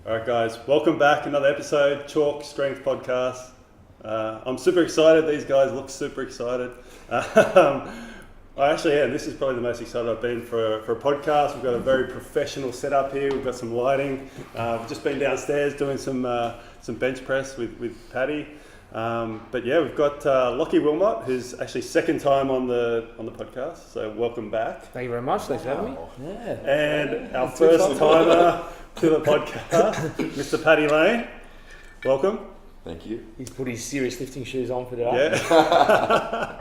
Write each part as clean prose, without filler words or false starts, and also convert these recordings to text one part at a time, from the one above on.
All right, guys, welcome back. Another episode, Chalk Strength Podcast. I'm super excited. These guys look super excited. This is probably the most excited I've been for a podcast. We've got a very professional setup here. We've got some lighting. We've just been downstairs doing some bench press with Paddy. We've got Lachlan Wilmot, who's actually second time on the podcast. So welcome back. Thank you very much. Thanks for having me. Yeah. And our first timer to the podcast, Mr. Paddy Lane. Welcome. Thank you. He's put his serious lifting shoes on for today. Yeah.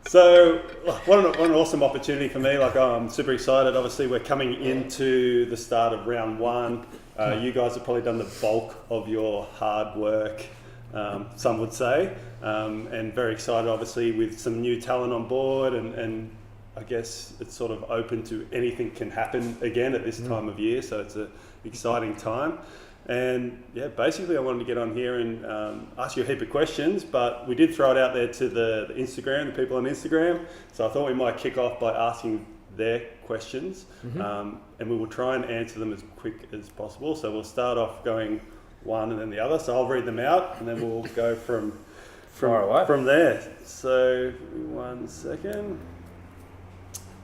So, what an awesome opportunity for me. I'm super excited. Obviously, we're coming into the start of round one. You guys have probably done the bulk of your hard work, some would say, and very excited, obviously, with some new talent on board, and I guess it's sort of open to anything can happen again at this time of year. So it's an exciting time. And yeah, basically I wanted to get on here and ask you a heap of questions, but we did throw it out there to the Instagram, the people on Instagram. So I thought we might kick off by asking their questions, and we will try and answer them as quick as possible. So we'll start off going one and then the other. So I'll read them out and then we'll go from there. So 1 second.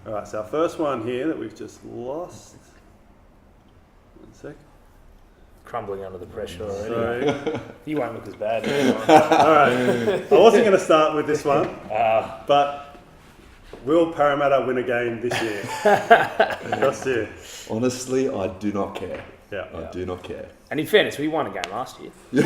All right, so our first one here that we've just lost. 1 sec. Crumbling under the pressure already. Sorry. You won't look as bad. All right. I wasn't going to start with this one, but will Parramatta win a game this year? Just here. Honestly, I do not care. Yeah. I do not care. And in fairness, we won a game last year. We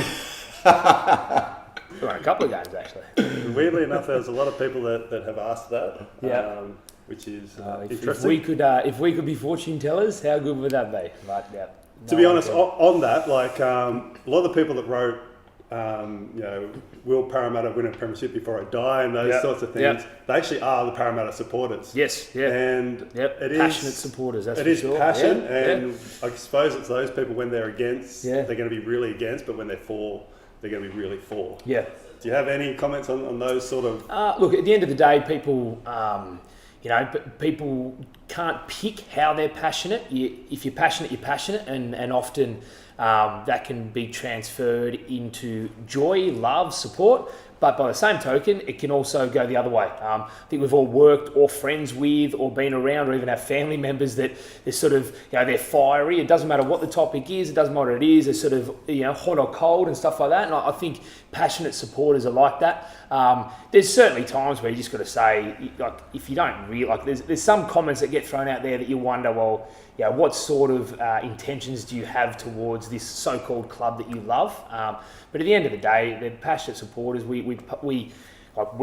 won a couple of games actually. Weirdly enough, there's a lot of people that have asked that. Yeah. Which is interesting. If we could be fortune tellers, how good would that be? But yeah. To be honest, on that, a lot of the people that wrote, will Parramatta win a premiership before I die, and those sorts of things, they actually are the Parramatta supporters. Yes, yeah. And it is passionate supporters, that's it for is sure. passion, and I suppose it's those people when they're against, they're going to be really against, but when they're for, they're going to be really for. Yeah. Do you have any comments on those sort of... Look, at the end of the day, people... people can't pick how they're passionate. If you're passionate, you're passionate, and often that can be transferred into joy, love, support. But by the same token, it can also go the other way. I think we've all worked or friends with or been around or even have family members that they're sort of, they're fiery. It doesn't matter what the topic is. It doesn't matter what it is. They're sort of, hot or cold and stuff like that. And I think passionate supporters are like that. There's certainly times where you just got to say, if you don't really, there's some comments that get thrown out there that you wonder, well, what sort of intentions do you have towards this so-called club that you love? But at the end of the day, they're passionate supporters. We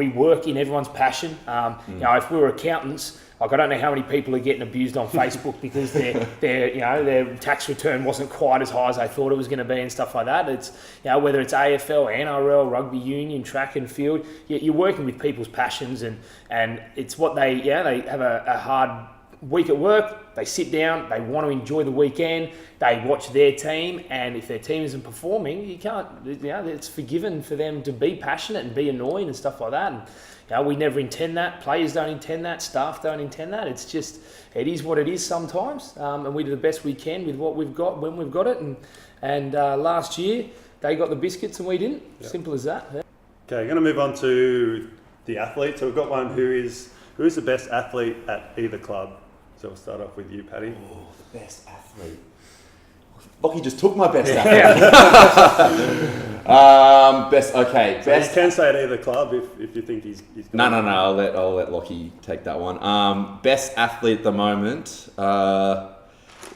work in everyone's passion. If we were accountants, I don't know how many people are getting abused on Facebook because their tax return wasn't quite as high as they thought it was going to be and stuff like that. It's whether it's AFL, NRL, rugby union, track and field, you're working with people's passions and it's what they have a hard week at work, they sit down, they want to enjoy the weekend, they watch their team, and if their team isn't performing, you can't, it's forgiven for them to be passionate and be annoying and stuff like that. And we never intend that, players don't intend that, staff don't intend that. It's just, it is what it is sometimes, and we do the best we can with what we've got when we've got it. And last year, they got the biscuits and we didn't. Yep. Simple as that. Yeah. Okay, I'm going to move on to the athlete. So we've got one who is the best athlete at either club. So we'll start off with you, Paddy. Oh, the best athlete. Lockie just took my best athlete. Best. You can say at either club if you think he's No. I'll let Lockie take that one. Best athlete at the moment.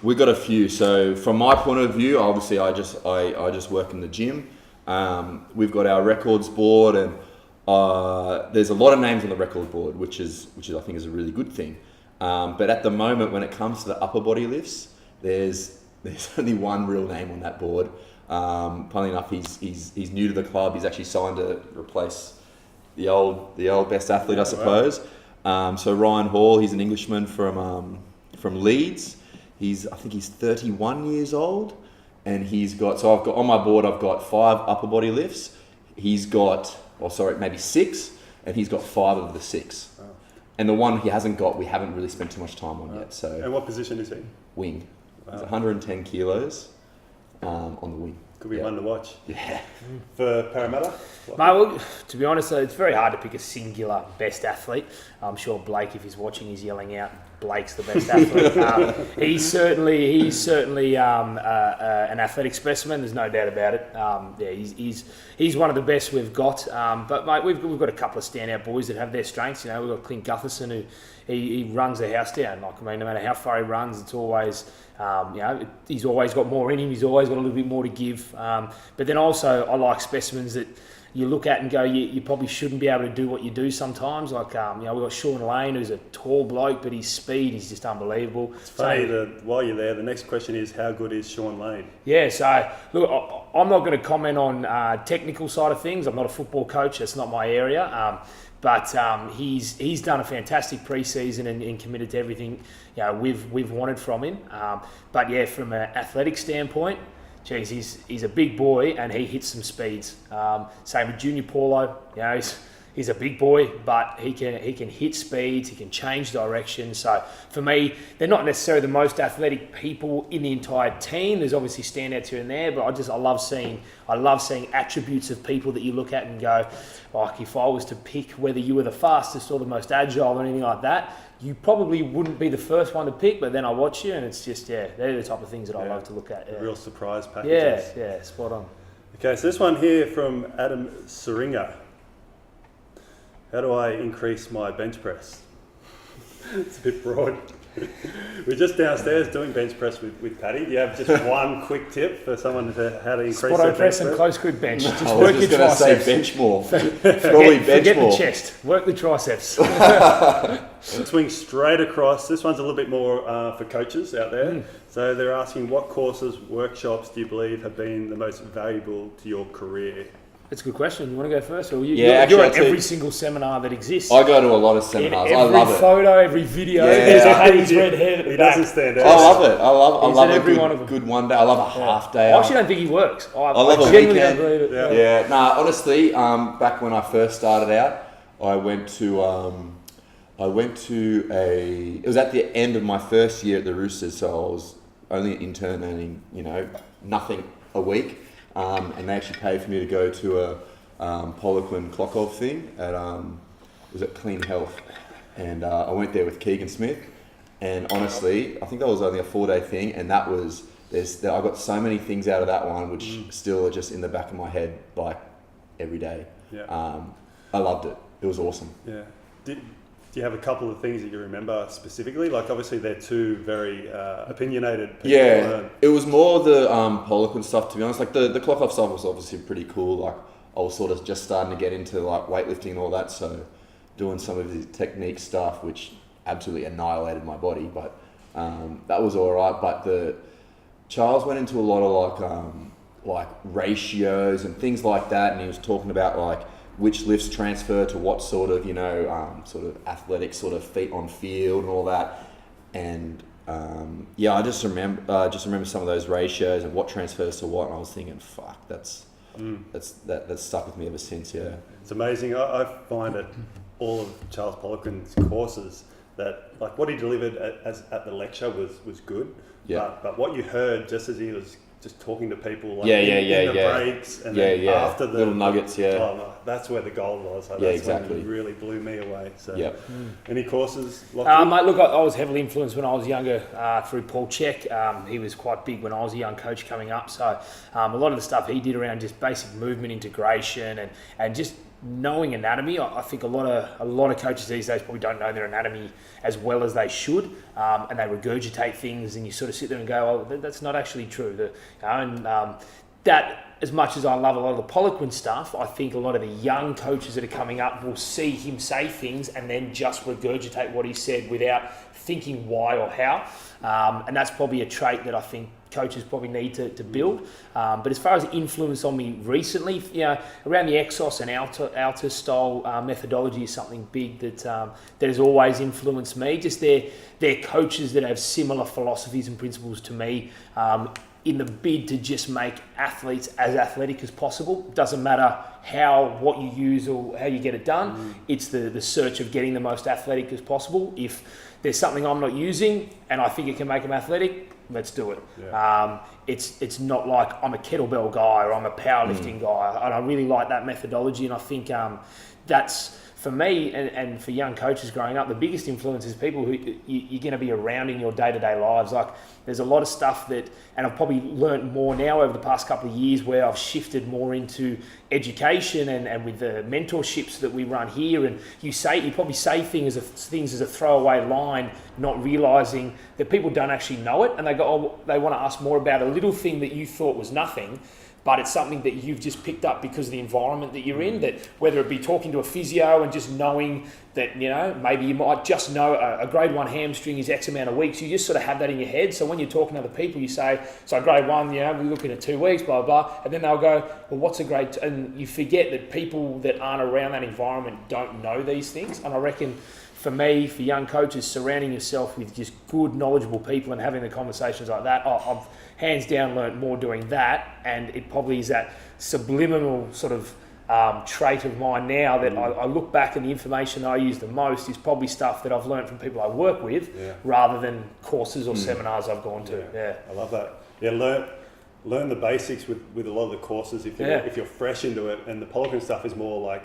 We've got a few. So from my point of view, obviously I just work in the gym. We've got our records board, and there's a lot of names on the record board, which is I think is a really good thing. But at the moment, when it comes to the upper body lifts, there's only one real name on that board. Funnily enough, he's new to the club. He's actually signed to replace the old best athlete, I suppose. Wow. So Ryan Hall, he's an Englishman from Leeds. I think he's 31 years old, and I've got on my board, I've got 5 upper body lifts. He's got, maybe 6, and he's got 5 of the 6. Oh. And the one he hasn't got, we haven't really spent too much time on yet. So. And what position is he? Wing. Wow. He's 110 kilos. on the wing. Could be one to watch. Yeah. For Parramatta? Mate, well, to be honest, it's very hard to pick a singular best athlete. I'm sure Blake, if he's watching, he's yelling out, Blake's the best athlete. He's certainly an athletic specimen. There's no doubt about it. He's one of the best we've got. But mate, we've got a couple of standout boys that have their strengths. You know, we've got Clint Gutherson who he runs the house down. Like, I mean, no matter how far he runs, it's always he's always got more in him. He's always got a little bit more to give. But then also, I like specimens that you look at and go, you probably shouldn't be able to do what you do sometimes. Like, we've got Sean Lane, who's a tall bloke, but his speed is just unbelievable. It's funny that while you're there, the next question is, how good is Sean Lane? Yeah, so look, I'm not going to comment on technical side of things. I'm not a football coach. That's not my area. But he's done a fantastic pre-season and committed to everything we've wanted from him. But yeah, from an athletic standpoint, geez, he's a big boy and he hits some speeds. Same with Junior Paulo. You know, he's a big boy, but he can hit speeds. He can change direction. So for me, they're not necessarily the most athletic people in the entire team. There's obviously standouts here and there, but I love seeing attributes of people that you look at and go, like, if I was to pick whether you were the fastest or the most agile or anything like that, you probably wouldn't be the first one to pick, but then I watch you and it's just, they're the type of things that I love to look at. Yeah. Real surprise packages. Yeah, spot on. Okay, so this one here from Adam Seringa. How do I increase my bench press? It's a bit broad. We're just downstairs doing bench press with Paddy. Do you have just one quick tip for someone how to increase their bench press press? and close grip bench. Just I work was your just going to triceps. say bench more. Forget more. the chest. Work the triceps. Let's swing straight across. This one's a little bit more for coaches out there. So they're asking, what courses, workshops do you believe have been the most valuable to your career? That's a good question. You want to go first? Or Yeah, you're actually, at every single seminar that exists. I go to a lot of seminars. In I love every it. photo, every video, Yeah. there's Paddy's red hair at the He back. doesn't stand out. I love it. I love at a every one of them. good one day. I love a half day. I actually don't think he works. I love a genuinely weekend. don't believe it. Yeah. Yeah. Nah, honestly, back when I first started out, I went to it was at the end of my first year at the Roosters, so I was only an intern earning, nothing a week, and they actually paid for me to go to a Poliquin Klokov thing at was at Clean Health, and I went there with Keegan Smith, and honestly, I think that was only a 4-day thing, and that was I got so many things out of that one which still are just in the back of my head like every day. Yeah. I loved it. It was awesome. Yeah. Do you have a couple of things that you remember specifically? Like, obviously, they're two very opinionated people. Yeah, it was more the Poliquin stuff, to be honest. Like, the clock off stuff was obviously pretty cool. Like, I was sort of just starting to get into, like, weightlifting and all that, so doing some of the technique stuff, which absolutely annihilated my body, but that was all right. But Charles went into a lot of, like ratios and things like that, and he was talking about, like, which lifts transfer to what sort of, sort of athletic sort of feet on field and all that. And I just remember some of those ratios and what transfers to what, and I was thinking, fuck, that's stuck with me ever since. Yeah, it's amazing. I find at all of Charles Poliquin's courses that, like, what he delivered at the lecture was good. Yeah. But what you heard just as he was just talking to people, like, in the breaks and then after the little nuggets, that's where the gold was. Like, Yeah, that's exactly. when it really blew me away. So, Yep. Any courses? Mate, look, I was heavily influenced when I was younger through Paul Check. He was quite big when I was a young coach coming up. So a lot of the stuff he did around just basic movement integration and just knowing anatomy. I think a lot of coaches these days probably don't know their anatomy as well as they should, and they regurgitate things, and you sort of sit there and go, "Oh, that's not actually true." That, as much as I love a lot of the Poliquin stuff, I think a lot of the young coaches that are coming up will see him say things and then just regurgitate what he said without thinking why or how, and that's probably a trait that I think coaches probably need to build. But as far as influence on me recently, around the Exos and Altus style methodology is something big that has always influenced me. Just they're coaches that have similar philosophies and principles to me, in the bid to just make athletes as athletic as possible. Doesn't matter what you use or how you get it done. It's the search of getting the most athletic as possible. If there's something I'm not using and I think it can make them athletic, let's do it. Yeah. It's not like I'm a kettlebell guy or I'm a powerlifting guy, and I really like that methodology, and I think that's, for me and for young coaches growing up, the biggest influence is people who you're going to be around in your day-to-day lives. Like, there's a lot of stuff that, and I've probably learned more now over the past couple of years where I've shifted more into education and with the mentorships that we run here. And you probably say things as a throwaway line, not realising that people don't actually know it, and they go, oh, they want to ask more about a little thing that you thought was nothing. But it's something that you've just picked up because of the environment that you're in, that whether it be talking to a physio and just knowing that, maybe you might just know a grade 1 hamstring is X amount of weeks. You just sort of have that in your head. So when you're talking to other people, you say, so grade 1, we're looking at 2 weeks, blah, blah, blah. And then they'll go, well, what's a grade 2? And you forget that people that aren't around that environment don't know these things. And I reckon, for me, for young coaches, surrounding yourself with just good, knowledgeable people and having the conversations like that, I've hands down learnt more doing that, and it probably is that subliminal sort of trait of mine now that I look back and the information I use the most is probably stuff that I've learnt from people I work with rather than courses or seminars I've gone to. Yeah, I love that. Yeah, learn the basics with a lot of the courses if you're fresh into it, and the Poliquin stuff is more like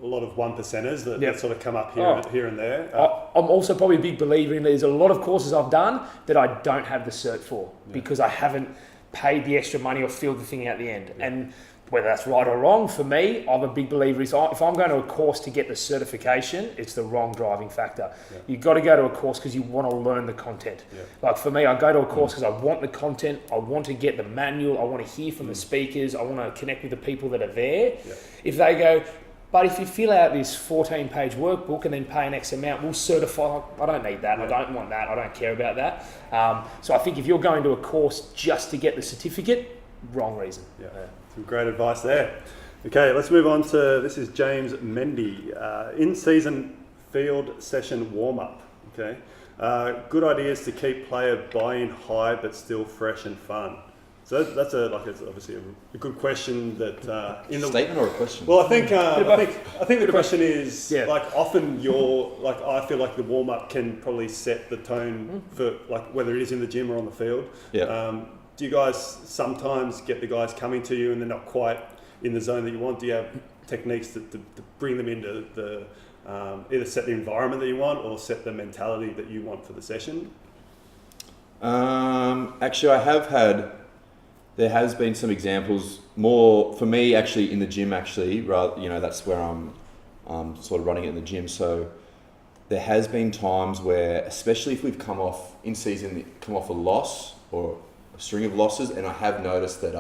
a lot of 1%ers that sort of come up here and there. I'm also probably a big believer in there's a lot of courses I've done that I don't have the cert for because I haven't paid the extra money or filled the thing out the end. And whether that's right or wrong, for me, I'm a big believer is if I'm going to a course to get the certification, it's the wrong driving factor. Yeah. You've got to go to a course because you want to learn the content. Yeah. Like for me, I go to a course because I want the content, I want to get the manual, I want to hear from the speakers, I want to connect with the people that are there. Yeah. If they go, but if you fill out this 14-page workbook and then pay an X amount, we'll certify. I don't need that. Yeah. I don't want that. I don't care about that. So I think if you're going to a course just to get the certificate, wrong reason. Yeah. Some great advice there. Okay, let's move on to, this is James Mendy. In-season field session warm-up. Okay. Good ideas to keep player buy-in high but still fresh and fun. So that's it's obviously a good question that in the statement or a question. Well, I think the question is like often I feel like the warm up can probably set the tone for like whether it is in the gym or on the field. Yeah. Do you guys sometimes get the guys coming to you and they're not quite in the zone that you want? Do you have techniques to bring them into the either set the environment that you want or set the mentality that you want for the session? Actually, there has been some examples, more for me actually in the gym actually, rather, that's where I'm sort of running it in the gym. So there has been times where, especially if we've come off a loss or a string of losses, and I have noticed that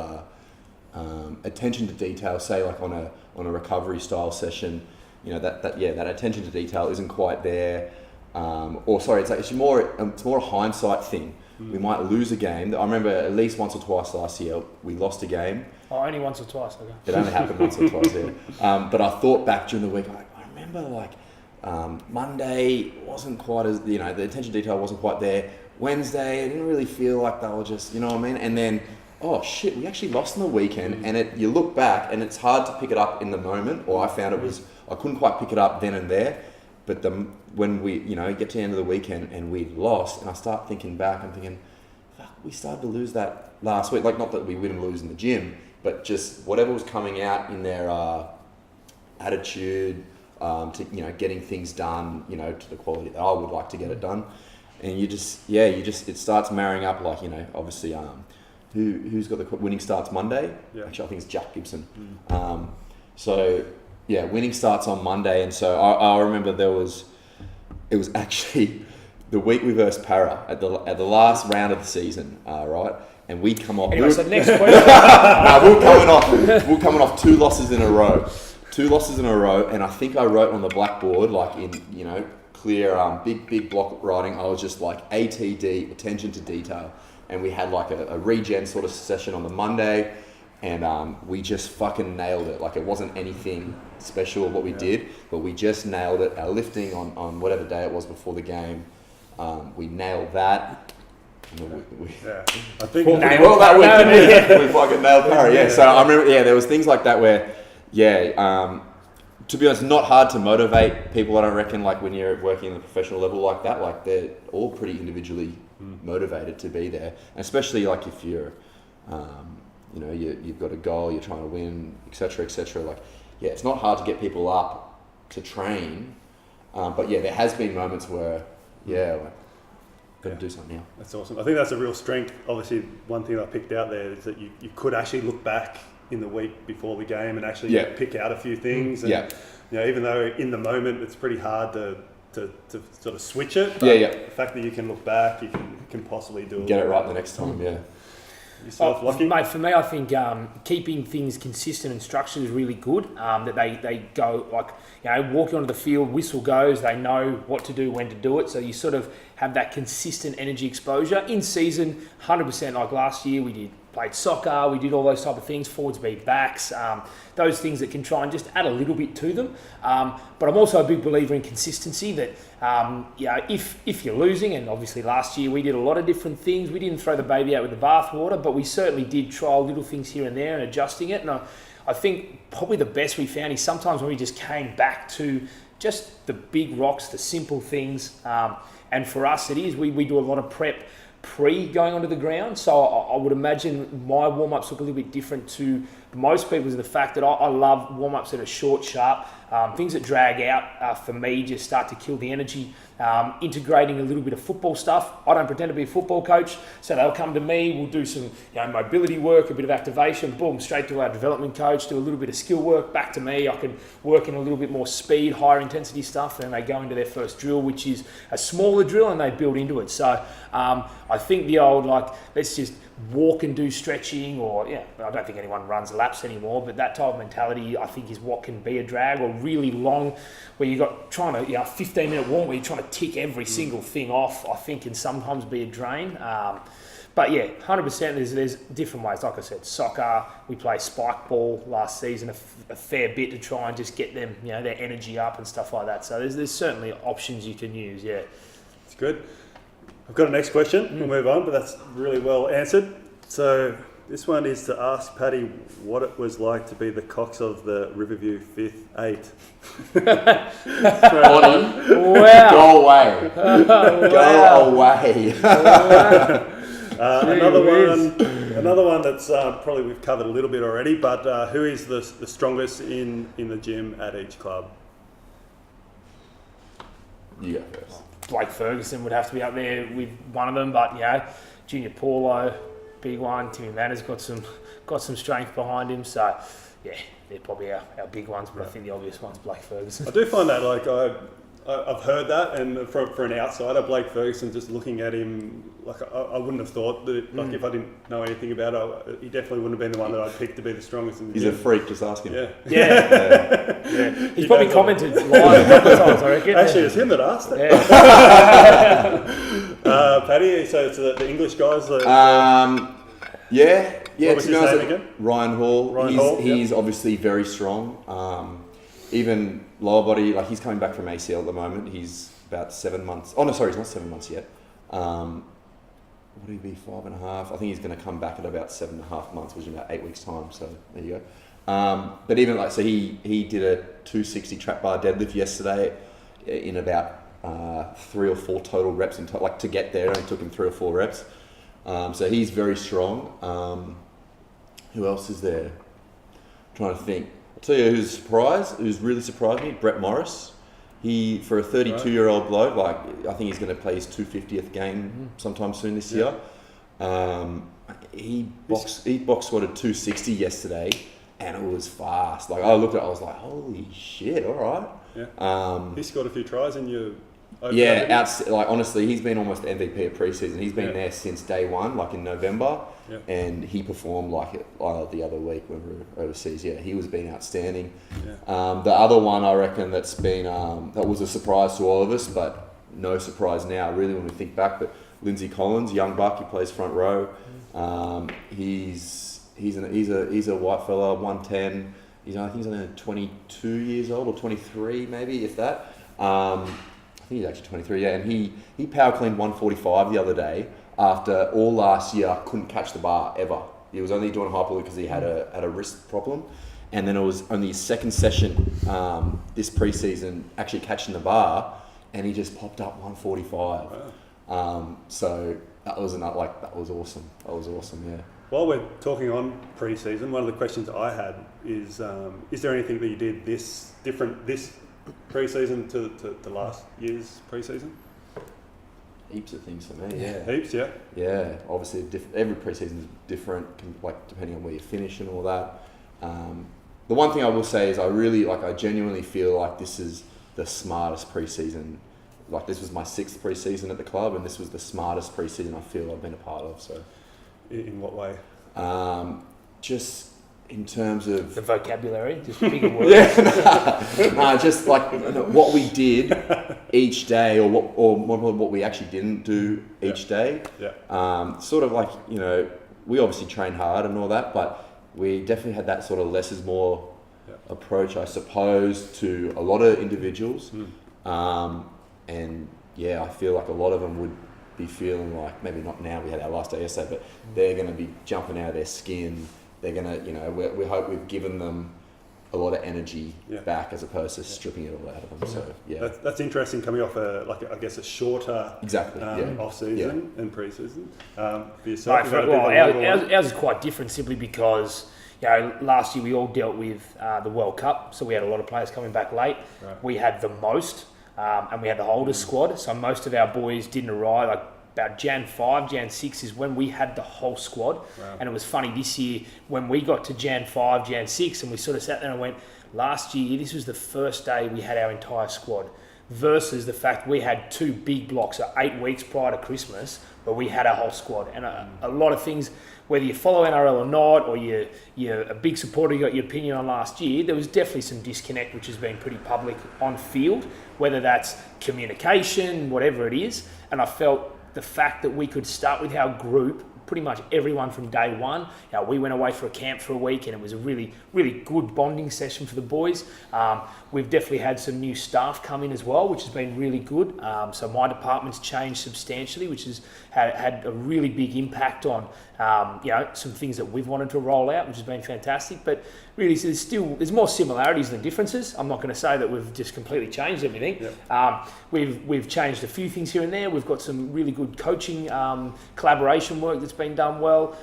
attention to detail, say like on a recovery style session, that attention to detail isn't quite there. It's more a hindsight thing. We might lose a game. I remember at least once or twice last year we lost a game. Oh, only once or twice. Okay. It only happened once or twice. Yeah. But I thought back during the week. I remember Monday wasn't quite as the attention detail wasn't quite there. Wednesday I didn't really feel like they were just what I mean. And then oh shit, we actually lost on the weekend. And you look back and it's hard to pick it up in the moment. Or I found I couldn't quite pick it up then and there. But when we, get to the end of the weekend and we lost, and I start thinking back, I'm thinking, fuck, we started to lose that last week. Like, not that we didn't lose in the gym, but just whatever was coming out in their attitude to, getting things done, to the quality that I would like to get it done. And it starts marrying up, like, obviously, who's got the winning starts Monday? Yeah. Actually, I think it's Jack Gibson. Yeah, winning starts on Monday, and so I remember it was actually the week we versed Para at the last round of the season, right? And we come off. Anyway, so next question. We're coming off 2 losses in a row. 2 losses in a row, and I think I wrote on the blackboard, like in clear big block writing. I was just like ATD, attention to detail, and we had like a regen sort of session on the Monday. And we just fucking nailed it. Like, it wasn't anything special what we did, but we just nailed it. Our lifting on whatever day it was before the game, we nailed that. I think we fucking nailed Parry. Yeah. So I remember, there was things like that where, to be honest, not hard to motivate people. I don't reckon, like when you're working in the professional level like that, like they're all pretty individually motivated to be there, and especially like if you're, you've got a goal, you're trying to win, etc., etc. Like, yeah, it's not hard to get people up to train, but yeah, there has been moments where, got to do something now. That's awesome. I think that's a real strength. Obviously, one thing I picked out there is that you could actually look back in the week before the game and actually pick out a few things. And, even though in the moment it's pretty hard to sort of switch it. But the fact that you can look back, you can possibly do it. Get it right the next time, Yourself, Lachie? Mate, for me, I think keeping things consistent and structured is really good. That they go walking onto the field, whistle goes, they know what to do, when to do it. So you sort of have that consistent energy exposure in season. 100% like last year, played soccer, we did all those type of things, forwards beat backs, those things that can try and just add a little bit to them. But I'm also a big believer in consistency, that if you're losing, and obviously last year we did a lot of different things, we didn't throw the baby out with the bathwater, but we certainly did trial little things here and there and adjusting it. And I think probably the best we found is sometimes when we just came back to just the big rocks, the simple things. And for us, we do a lot of prep pre-going onto the ground, so I would imagine my warm-ups look a little bit different to most people's, the fact that I love warm-ups that are short, sharp, things that drag out for me just start to kill the energy. Integrating a little bit of football stuff. I don't pretend to be a football coach, so they'll come to me, we'll do some mobility work, a bit of activation, boom, straight to our development coach, do a little bit of skill work, back to me. I can work in a little bit more speed, higher intensity stuff, and then they go into their first drill, which is a smaller drill, and they build into it. So I think the old, let's just walk and do stretching, or I don't think anyone runs laps anymore, but that type of mentality I think is what can be a drag, or really long, where you got trying to 15-minute warm where you're trying to tick every single thing off, I think can sometimes be a drain. But 100% there's different ways. Like I said, soccer, we play spike ball last season a fair bit to try and just get them, their energy up and stuff like that. So there's certainly options you can use. It's good. I've got a next question. We'll move on, but that's really well answered. So this one is to ask Paddy what it was like to be the Cox of the Riverview 5th 8. Wow. Go away. Go away. Another one that's probably we've covered a little bit already, but who is the strongest in the gym at each club? You go first. Blake Ferguson would have to be up there with one of them, but Junior Paulo, big one. Timmy Manners got some strength behind him, so they're probably our big ones. But I think the obvious one's Blake Ferguson. I do find that I've heard that, and for an outsider, Blake Ferguson, just looking at him, I wouldn't have thought that if I didn't know anything about it, he definitely wouldn't have been the one that I'd picked to be the strongest in the He's gym. a freak, just ask him. Yeah. He's probably commented live a couple of times, I reckon. Actually, it's him that asked it. Paddy, so the English guys. What was his name again? Ryan Hall. He's obviously very strong. Even lower body, he's coming back from ACL at the moment. He's about 7 months. Oh no, sorry, he's not 7 months yet. Would he be 5.5? I think he's going to come back at about 7.5 months, which is about 8 weeks' time. So there you go. But even he did a 260 trap bar deadlift yesterday in about 3 or 4 total reps to get there. It only took him 3 or 4 reps. So he's very strong. Who else is there? I'm trying to think. I'll tell you who's really surprised me, Brett Morris. He, for a 32-year-old bloke, I think he's going to play his 250th game sometime soon this year. He box squatted 260 yesterday, and it was fast. I looked at it, I was like, holy shit, all right. Yeah. He scored a few tries in your... honestly, he's been almost MVP of preseason. He's been there since day one, in November, and he performed the other week when we were overseas. Yeah, he was being outstanding. Yeah. The other one I reckon that's been that was a surprise to all of us, but no surprise now really when we think back. But Lindsay Collins, young buck, he plays front row. He's a white fella, 110. I think he's only 22 years old or 23 maybe, if that. I think he's actually 23, and he power cleaned 145 the other day after all last year couldn't catch the bar ever. He was only doing hyperloop because he had a wrist problem, and then it was only his second session this preseason actually catching the bar, and he just popped up 145. So that was that was awesome. That was awesome. Yeah. While we're talking on pre-season, one of the questions I had is there anything that you did different this pre-season to last year's pre-season? Heaps of things for me. Yeah. Heaps, yeah. Yeah. Obviously, every pre-season is different, depending on where you finish and all that. The one thing I will say is I genuinely feel like this is the smartest pre-season. Like, this was my 6th pre-season at the club, and this was the smartest pre-season I feel I've been a part of. So, in what way? Just in terms of The vocabulary, just bigger words. just like what we did each day, or what we actually didn't do each day. Yeah. Sort of like, we obviously trained hard and all that, but we definitely had that sort of less is more approach, I suppose, to a lot of individuals. And yeah, I feel like a lot of them would be feeling like, maybe not now, we had our last day yesterday, but they're going to be jumping out of their skin. They're going to, we hope we've given them a lot of energy back, as opposed to stripping it all out of them. So yeah, that's interesting, coming off a shorter off season and pre-season. For yourself, ours is quite different, simply because last year we all dealt with the World Cup, so we had a lot of players coming back late. Right. We had the most, and we had the oldest squad, so most of our boys didn't arrive. Like, about Jan 5, Jan 6 is when we had the whole squad. Wow. And it was funny this year when we got to Jan 5, Jan 6, and we sort of sat there and went, last year this was the first day we had our entire squad, versus the fact we had 2 big blocks, so 8 weeks prior to Christmas, where we had our whole squad. And a lot of things, whether you follow NRL or not, or you're a big supporter, you got your opinion on last year, there was definitely some disconnect, which has been pretty public on field, whether that's communication, whatever it is. And I felt the fact that we could start with our group, pretty much everyone from day one. We went away for a camp for a week, and it was a really, really good bonding session for the boys. We've definitely had some new staff come in as well, which has been really good. So my department's changed substantially, which has had a really big impact on some things that we've wanted to roll out, which has been fantastic. But really, there's more similarities than differences. I'm not going to say that we've just completely changed everything. Yep. We've changed a few things here and there. We've got some really good coaching collaboration work that's been done well.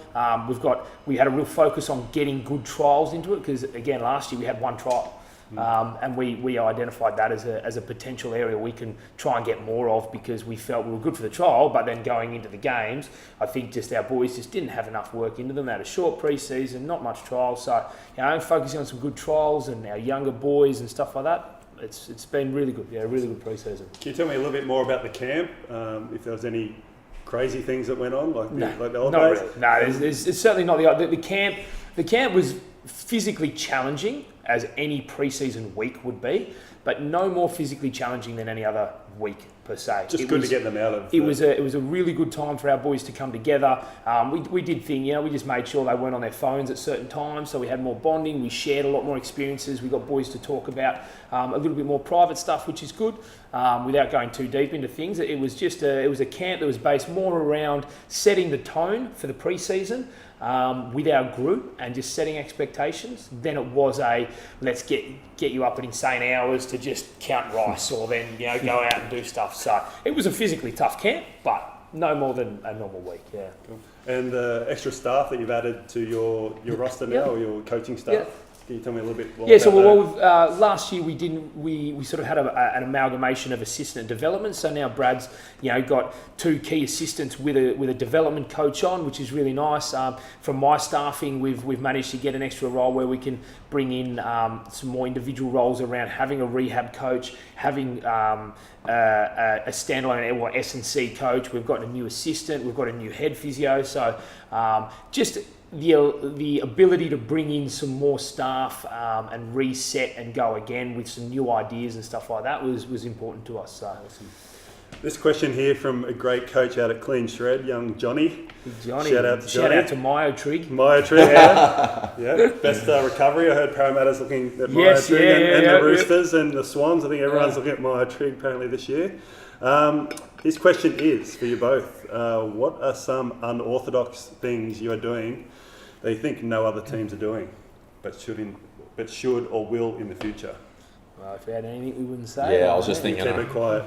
We had a real focus on getting good trials into it, because again, last year we had 1 trial. And we identified that as a potential area we can try and get more of, because we felt we were good for the trial, but then going into the games, I think just our boys just didn't have enough work into them. They had a short pre-season, not much trial, so focusing on some good trials and our younger boys and stuff like that. It's been really good, really good pre-season. Can you tell me a little bit more about the camp? If there was any crazy things that went on, like the old days? Really. No, it's certainly not the camp. The camp was physically challenging, as any pre-season week would be, but no more physically challenging than any other week per se. Just good to get them out of. It was a really good time for our boys to come together. We did we just made sure they weren't on their phones at certain times, so we had more bonding. We shared a lot more experiences. We got boys to talk about a little bit more private stuff, which is good, without going too deep into things. It was a camp that was based more around setting the tone for the pre-season. With our group and just setting expectations, then it was let's get you up at insane hours to just count rice, or then go out and do stuff. So it was a physically tough camp, but no more than a normal week. Yeah. Cool. And the extra staff that you've added to your roster now, or your coaching staff. Can you tell me a little bit more about that? Last year we sort of had an amalgamation of assistant and development. So now Brad's got 2 key assistants with a development coach on, which is really nice. From my staffing, we've managed to get an extra role where we can bring in some more individual roles around having a rehab coach, having a standalone or S&C coach. We've got a new assistant. We've got a new head physio. So just the ability to bring in some more staff and reset and go again with some new ideas and stuff like that was important to us. So. Awesome. This question here from a great coach out at Clean Shred, young Johnny. Shout out to Johnny. Shout out to Myo Trig. Myo Trig, yeah. Best recovery. I heard Parramatta's looking at Myo Trig and the Roosters and the Swans. I think everyone's looking at Myo Trig apparently this year. His question is for you both. What are some unorthodox things you are doing that you think no other teams are doing, but should or will in the future? Well, if we had anything we wouldn't say. Yeah, I was just thinking. Keep it quiet.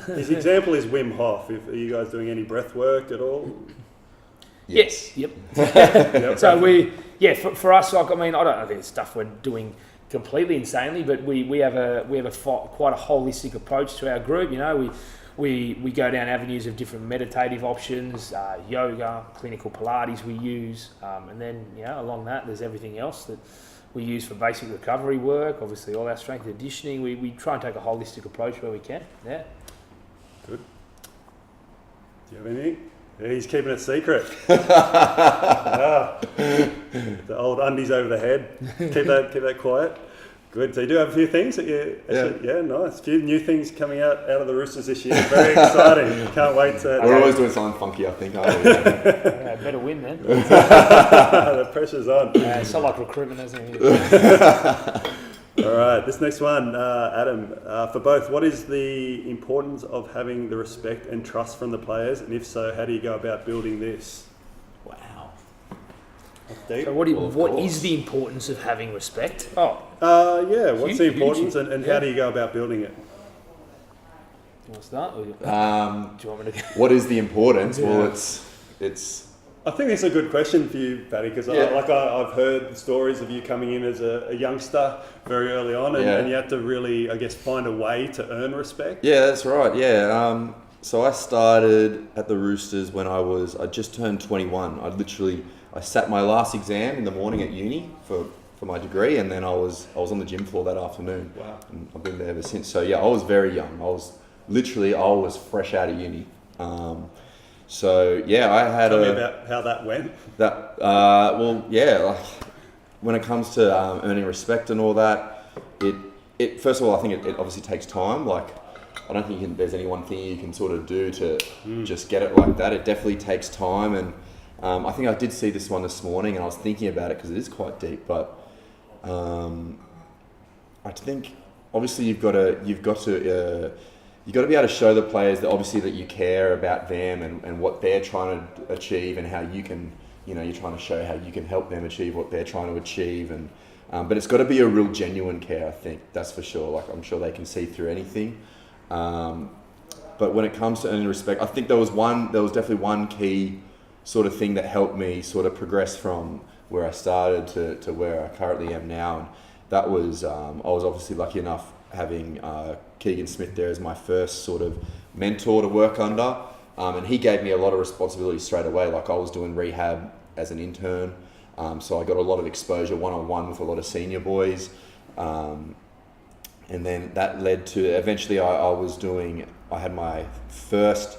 His example is Wim Hof. Are you guys doing any breath work at all? Yes. Yep. So for us, like, I mean, I don't think it's stuff we're doing completely insanely, but we have quite a holistic approach to our group. You know, we go down avenues of different meditative options, yoga, clinical Pilates we use, and then along that there's everything else that we use for basic recovery work. Obviously, all our strength and conditioning. We try and take a holistic approach where we can. Yeah. Good. Do you have anything? Yeah, he's keeping it secret. The old undies over the head. Keep that quiet. Good. So you do have a few things that you nice. A few new things coming out of the Roosters this year. Very exciting. Can't wait to. We're always doing something funky, I think, aren't we? Yeah, better win then. The pressure's on. It's not like recruitment, isn't it? All right, this next one, Adam, for both, what is the importance of having the respect and trust from the players? And if so, how do you go about building this? Wow. That's deep. So what is the importance of having respect? What's the importance and how do you go about building it? Do you want to start? Or do you want me to? What is the importance? Yeah. Well, it's. I think it's a good question for you, Paddy, because I've heard stories of you coming in as a youngster very early on, and you had to really, I guess, find a way to earn respect. Yeah, that's right. Yeah. So I started at the Roosters when I just turned 21. I sat my last exam in the morning at uni for my degree, and then I was on the gym floor that afternoon. Wow. And I've been there ever since. So yeah, I was very young. I was fresh out of uni. So yeah, I had Tell me about how that went. When it comes to earning respect and all that, it first of all, I think it obviously takes time. Like, I don't think there's any one thing you can sort of do to just get it like that. It definitely takes time, and I think I did see this one this morning, and I was thinking about it because it is quite deep. But I think obviously you've got to be able to show the players that obviously that you care about them and what they're trying to achieve, and how you can, you're trying to show how you can help them achieve what they're trying to achieve. And but it's got to be a real genuine care, I think, that's for sure. Like, I'm sure they can see through anything. But when it comes to earning respect, I think there was definitely one key sort of thing that helped me sort of progress from where I started to where I currently am now. And that was, I was obviously lucky enough having Keegan Smith there as my first sort of mentor to work under, and he gave me a lot of responsibility straight away. Like, I was doing rehab as an intern, so I got a lot of exposure one-on-one with a lot of senior boys, and then that led to eventually I had my first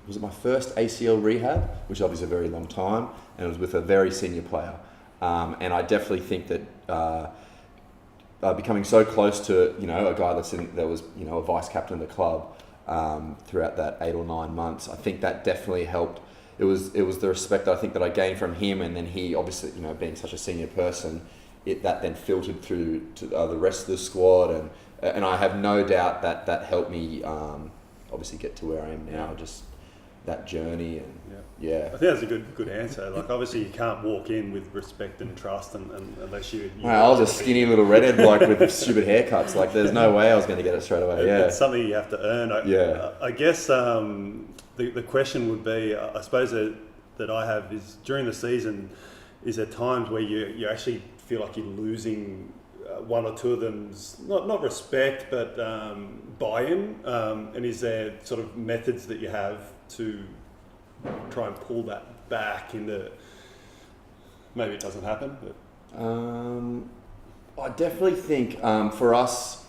ACL rehab, which obviously is a very long time, and it was with a very senior player, and I definitely think that becoming so close to a guy that was a vice captain of the club throughout that 8 or 9 months, I think that definitely helped. It was the respect that I think that I gained from him, and then he obviously being such a senior person, that then filtered through to the rest of the squad, and I have no doubt that helped me obviously get to where I am now. Just that journey, and I think that's a good answer. Like, obviously you can't walk in with respect and trust and unless you I was a skinny little redhead bloke with stupid haircuts. Like, there's no way I was going to get it straight away. It's something you have to earn. I guess the question would be, I suppose that I have is, during the season, is there times where you actually feel like you're losing one or two of them's not respect, but buy-in, and is there sort of methods that you have to try and pull that back into, maybe it doesn't happen, but I definitely think for us,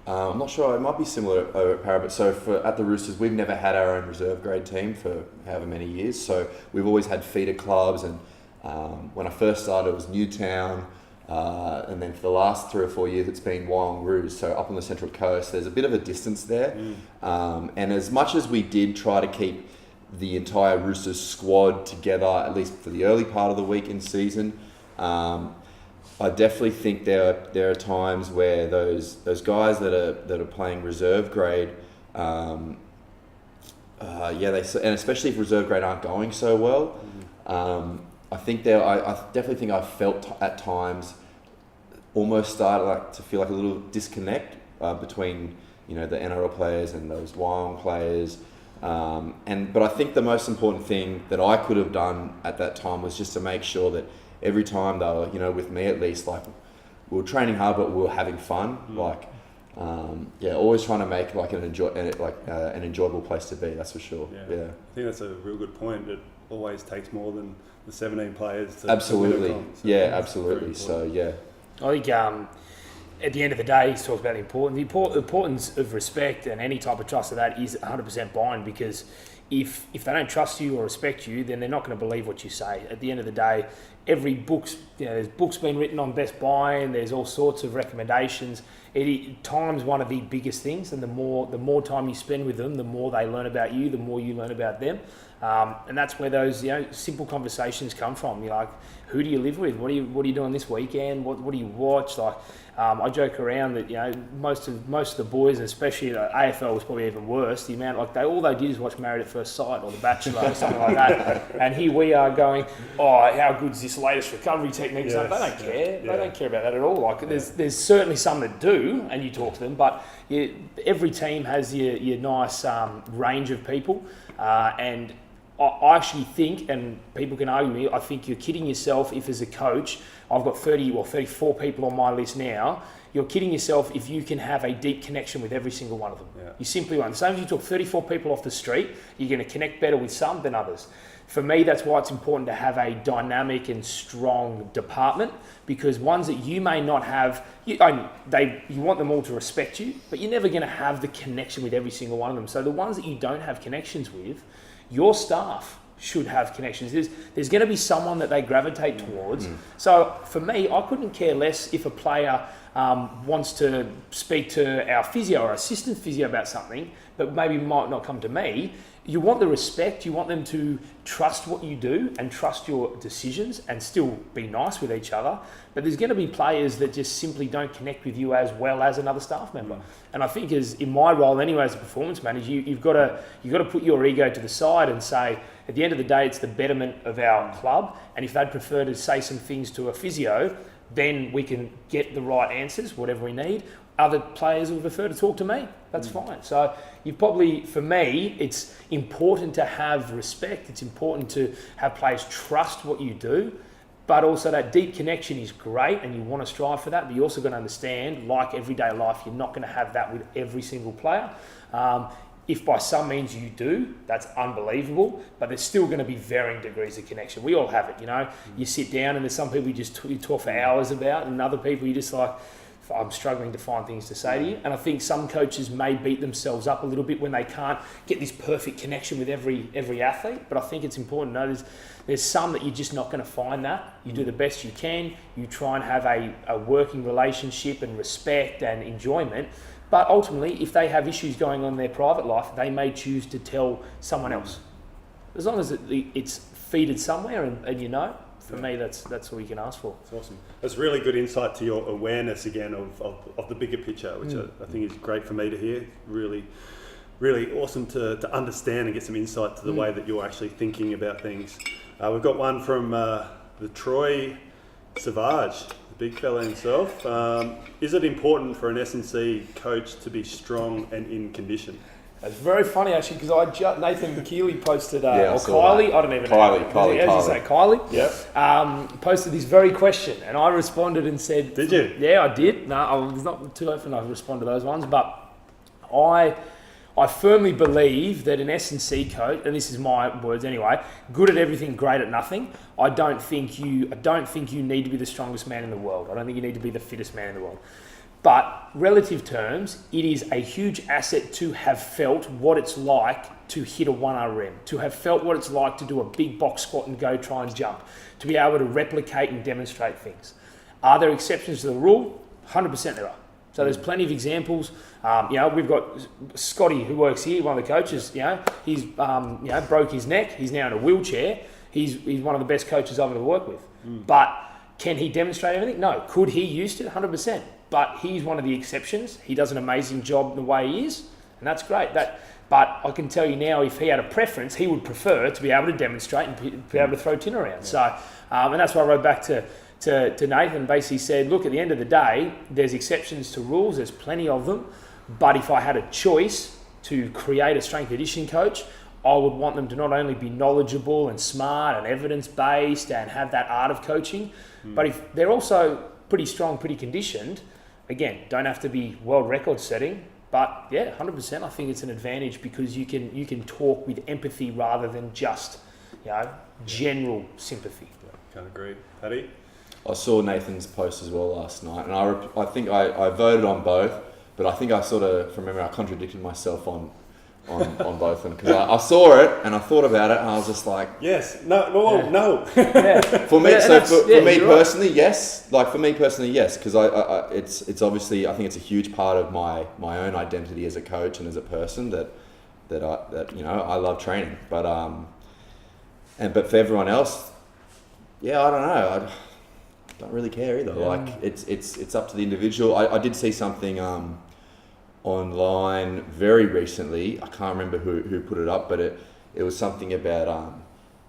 I'm not sure, it might be similar over at Parramatta. So at the Roosters, we've never had our own reserve grade team for however many years, so we've always had feeder clubs, and when I first started it was Newtown, and then for the last 3 or 4 years it's been Wyong Roos, so up on the Central Coast. There's a bit of a distance there, and as much as we did try to keep the entire Roosters squad together, at least for the early part of the week in season, I definitely think there are times where those guys that are playing reserve grade, and especially if reserve grade aren't going so well, I definitely think I felt at times almost started to feel like a little disconnect between the NRL players and those Wyong players. But I think the most important thing that I could have done at that time was just to make sure that every time they were, with me at least, like we were training hard, but we were having fun. Always trying to make like an enjoyable place to be. That's for sure. Yeah. I think that's a real good point. It always takes more than the 17 players to absolutely. To win a comp, so Absolutely. So yeah. I think at the end of the day, he's talked about the importance of respect, and any type of trust of that is 100% buying, because if they don't trust you or respect you, then they're not going to believe what you say. At the end of the day, every book's there's books being written on best buying. There's all sorts of recommendations. Time's one of the biggest things, and the more time you spend with them, the more they learn about you, the more you learn about them. And that's where those simple conversations come from. You're like, who do you live with? What are you doing this weekend? What do you watch? Like, I joke around that most of the boys, and especially AFL was probably even worse. The amount all they did is watch Married at First Sight or The Bachelor or something like that. And here we are going, oh, how good's this latest recovery technique? Yes. So they don't care. They don't care about that at all. Like there's certainly some that do, and you talk to them, but every team has your nice range of people, and I actually think, and people can argue me, I think you're kidding yourself if as a coach, I've got 34 people on my list now, you're kidding yourself if you can have a deep connection with every single one of them. Yeah. You simply won't. The same as you took 34 people off the street, you're going to connect better with some than others. For me, that's why it's important to have a dynamic and strong department, because ones that you may not have, you want them all to respect you, but you're never going to have the connection with every single one of them. So the ones that you don't have connections with, your staff should have connections. There's going to be someone that they gravitate towards. So for me, I couldn't care less if a player wants to speak to our physio or assistant physio about something, but maybe might not come to me. You want the respect, you want them to trust what you do and trust your decisions and still be nice with each other. But there's going to be players that just simply don't connect with you as well as another staff member. And I think as in my role anyway as a performance manager, you've got to put your ego to the side and say, at the end of the day, it's the betterment of our club. And if they'd prefer to say some things to a physio, then we can get the right answers, whatever we need. Other players will prefer to talk to me. That's fine. So for me, it's important to have respect. It's important to have players trust what you do, but also that deep connection is great and you want to strive for that, but you also got to understand, like everyday life, you're not going to have that with every single player. If by some means you do, that's unbelievable, but there's still going to be varying degrees of connection. We all have it, You sit down and there's some people you talk for hours about, and other people you just like, I'm struggling to find things to say to you. And I think some coaches may beat themselves up a little bit when they can't get this perfect connection with every athlete. But I think it's important to know there's some that you're just not going to find that. You do the best you can. You try and have a working relationship and respect and enjoyment. But ultimately, if they have issues going on in their private life, they may choose to tell someone else. As long as it's feeded somewhere and for me, that's all you can ask for. That's awesome. That's really good insight to your awareness again of the bigger picture, which I think is great for me to hear. Really, really awesome to understand and get some insight to the way that you're actually thinking about things. We've got one from the Troy Savage, the big fella himself. Is it important for an S&C coach to be strong and in condition? It's very funny actually because Nathan Keeley posted, or Kylie, that. I don't even know. Kylie. As you say, Kylie. Yep. Posted this very question, and I responded and said, "Did you?" Yeah, I did. No, I was not too often I respond to those ones, but I firmly believe that an S&C coach, and this is my words anyway, good at everything, great at nothing. I don't think you need to be the strongest man in the world. I don't think you need to be the fittest man in the world. But relative terms, it is a huge asset to have felt what it's like to hit a 1RM, to have felt what it's like to do a big box squat and go try and jump, to be able to replicate and demonstrate things. Are there exceptions to the rule? 100% there are. So there's plenty of examples. We've got Scotty who works here, one of the coaches. He's broke his neck. He's now in a wheelchair. He's one of the best coaches I've ever worked with. But can he demonstrate everything? No. Could he use it? 100%. But he's one of the exceptions. He does an amazing job in the way he is, and that's great. But I can tell you now, if he had a preference, he would prefer to be able to demonstrate and be able to throw tin around. So, and that's why I wrote back to to Nathan, basically said, look, at the end of the day, there's exceptions to rules, there's plenty of them, but if I had a choice to create a strength and conditioning coach, I would want them to not only be knowledgeable and smart and evidence-based and have that art of coaching, but if they're also pretty strong, pretty conditioned, again, don't have to be world record setting, but yeah, 100%, I think it's an advantage because you can talk with empathy rather than just, general sympathy. Yeah, can't agree. Paddy? I saw Nathan's post as well last night, and I think I voted on both, but I think I sort of, from memory, I contradicted myself on both of them because I saw it and I thought about it and I was just like, yes, no. Yeah. For me, personally, right. yes. Like for me personally, yes, because it's obviously, I think it's a huge part of my own identity as a coach and as a person that I love training, but for everyone else, yeah, I don't know. I don't really care either. Yeah. Like it's up to the individual. I did see something online very recently. I can't remember who put it up, but it was something about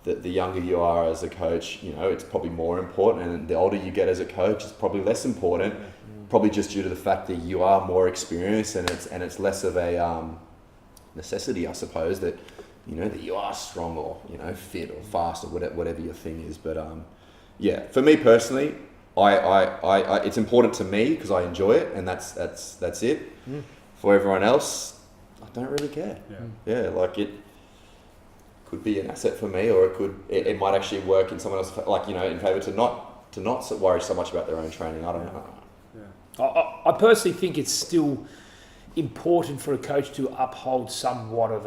that the younger you are as a coach, it's probably more important, and the older you get as a coach, it's probably less important. Probably just due to the fact that you are more experienced, and it's less of a necessity, I suppose, that that you are strong or fit or fast or whatever your thing is. But yeah, for me personally, I it's important to me because I enjoy it, and that's it. For everyone else, I don't really care. Yeah, like it could be an asset for me, or it might actually work in someone else, like in favour to not worry so much about their own training. I don't know. Yeah. I personally think it's still important for a coach to uphold somewhat of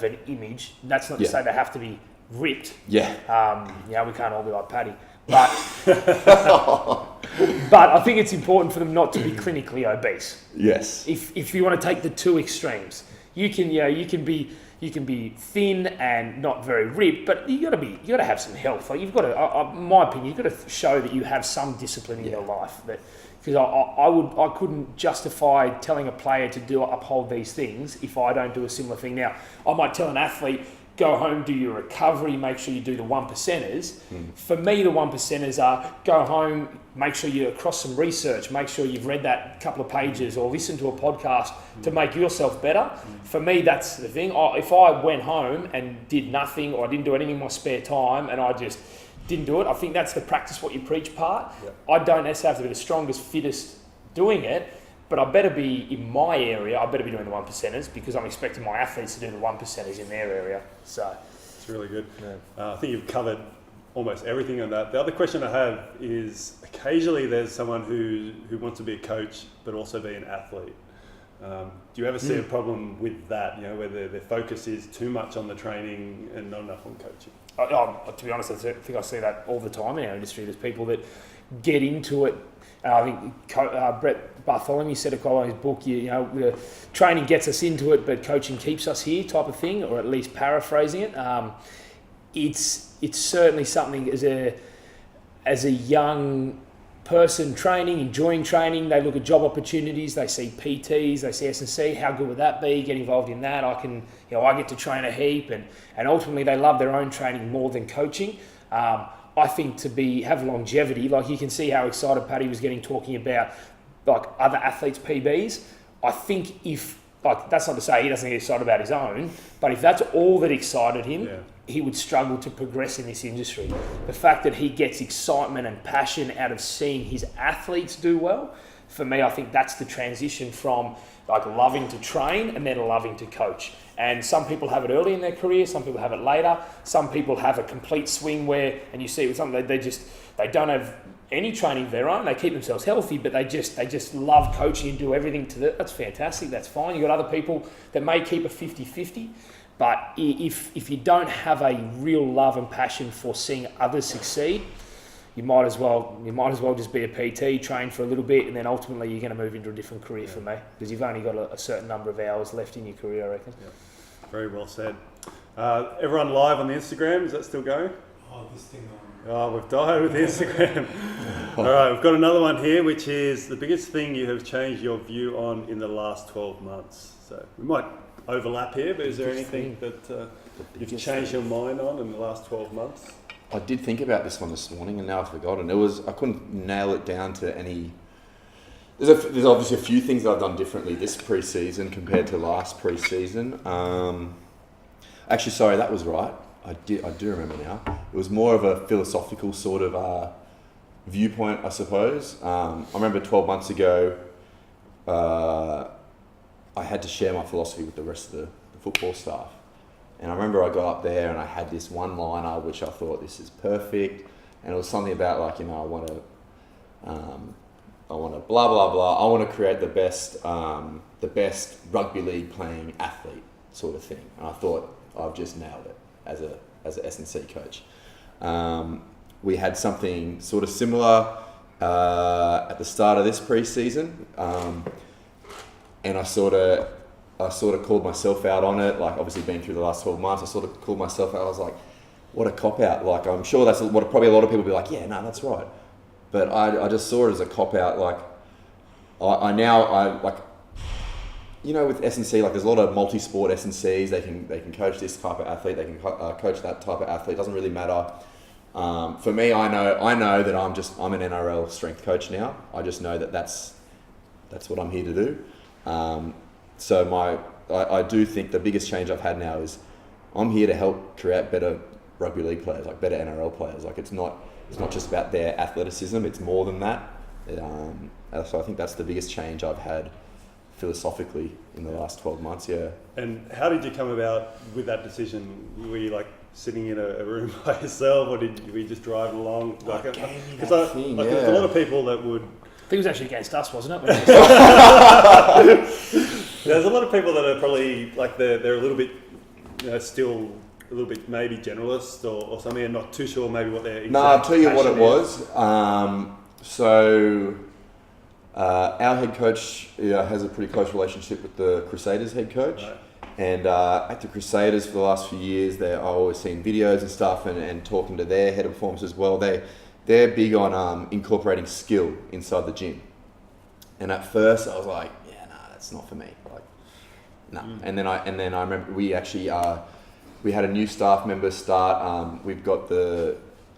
an image. That's not to say they have to be ripped. Yeah. We can't all be like Paddy. But I think it's important for them not to be clinically obese. Yes. If you want to take the two extremes, you can be thin and not very ripped, but you got to have some health. Like you've got to, in my opinion, you've got to show that you have some discipline in your life. Because I couldn't justify telling a player to uphold these things if I don't do a similar thing. Now, I might tell an athlete, go home, do your recovery, make sure you do the 1%ers. For me, the 1%ers are go home, make sure you're across some research, make sure you've read that couple of pages or listen to a podcast to make yourself better. For me, that's the thing. If I went home and did nothing or I didn't do anything in my spare time and I just didn't do it, I think that's the practice what you preach part. Yep. I don't necessarily have to be the strongest, fittest doing it, but I better be in my area. I better be doing the 1%ers because I'm expecting my athletes to do the 1%ers in their area. So it's really good. Yeah. I think you've covered almost everything on that. The other question I have is occasionally there's someone who wants to be a coach but also be an athlete. Do you ever see a problem with that? Where their focus is too much on the training and not enough on coaching? To be honest, I think I see that all the time in our industry. There's people that get into it. I think Brett Bartholomew said it quite well in his book, the training gets us into it, but coaching keeps us here type of thing, or at least paraphrasing it. It's certainly something as a young person training, enjoying training, they look at job opportunities, they see PTs, they see S&C, how good would that be, get involved in that, I get to train a heap, and ultimately they love their own training more than coaching. I think to have longevity, like you can see how excited Paddy was getting talking about like other athletes' PBs. I think that's not to say he doesn't get excited about his own, but if that's all that excited him, he would struggle to progress in this industry. The fact that he gets excitement and passion out of seeing his athletes do well, for me, I think that's the transition from like loving to train and then loving to coach. And some people have it early in their career, some people have it later, some people have a complete swing where, and you see it with some, they don't have any training of their own, they keep themselves healthy, but they just love coaching and do everything that's fantastic, that's fine. You've got other people that may keep a 50-50, but if you don't have a real love and passion for seeing others succeed, you might as well just be a PT, train for a little bit, and then ultimately you're going to move into a different career for me, because you've only got a certain number of hours left in your career, I reckon. Yeah. Very well said. Everyone live on the Instagram, is that still going? This thing on. Oh, we've died with the Instagram. All right, we've got another one here, which is the biggest thing you have changed your view on in the last 12 months. So we might overlap here, but is there anything that you've changed your mind on in the last 12 months? I did think about this one this morning, and now I've forgotten. I couldn't nail it down to any. There's obviously a few things that I've done differently this pre-season compared to last pre-season. Actually, sorry, that was right. I do remember now. It was more of a philosophical sort of viewpoint, I suppose. I remember 12 months ago, I had to share my philosophy with the rest of the football staff. And I remember I got up there and I had this one-liner which I thought, this is perfect. And it was something about like, I want to blah, blah, blah. I want to create the best rugby league playing athlete sort of thing. And I thought, I've just nailed it as an S&C coach. We had something sort of similar at the start of this pre-season. And I sort of called myself out on it. Like, obviously been through the last 12 months, I sort of called myself out. I was like, what a cop-out. Like, I'm sure that's what probably a lot of people will be like, yeah, no, that's right. But I just saw it as a cop-out. Like, I with S&C, like there's a lot of multi-sport S&Cs. They can coach this type of athlete. They can coach that type of athlete. It doesn't really matter. For me, I know that I'm an NRL strength coach now. I just know that that's what I'm here to do. So I do think the biggest change I've had now is I'm here to help create better rugby league players, like better NRL players. Like it's not just about their athleticism. It's more than that. So I think that's the biggest change I've had philosophically in the last 12 months. Yeah. And how did you come about with that decision? Were you like sitting in a room by yourself, or were you just driving along? Like, there's a lot of people that would. I think it was actually against us, wasn't it? There's a lot of people that are probably like they're a little bit, still a little bit maybe generalist or something, and not too sure maybe what their exact. No, I'll tell you what it is. was. Our head coach has a pretty close relationship with the Crusaders head coach. Right. And at the Crusaders for the last few years, I've always seen videos and stuff and talking to their head of performance as well. They're big on incorporating skill inside the gym. And at first I was like, yeah, no, that's not for me. Like, no. And then I remember we actually we had a new staff member start. We've got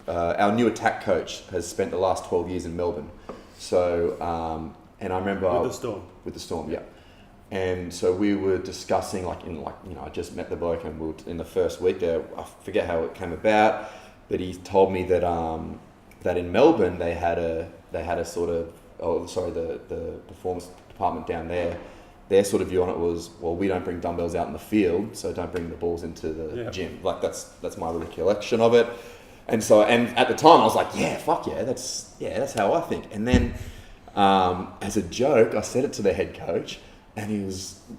our new attack coach has spent the last 12 years in Melbourne. So and I remember with the Storm, yeah. And so we were discussing I just met the bloke and we were in the first week there. I forget how it came about, but he told me that that in Melbourne they had a sort of the performance department down there. Their sort of view on it was, well, we don't bring dumbbells out in the field, so don't bring the balls into the gym. Like that's my recollection of it. And so at the time I was like, yeah, fuck yeah, that's how I think. And then as a joke, I said it to the head coach. And he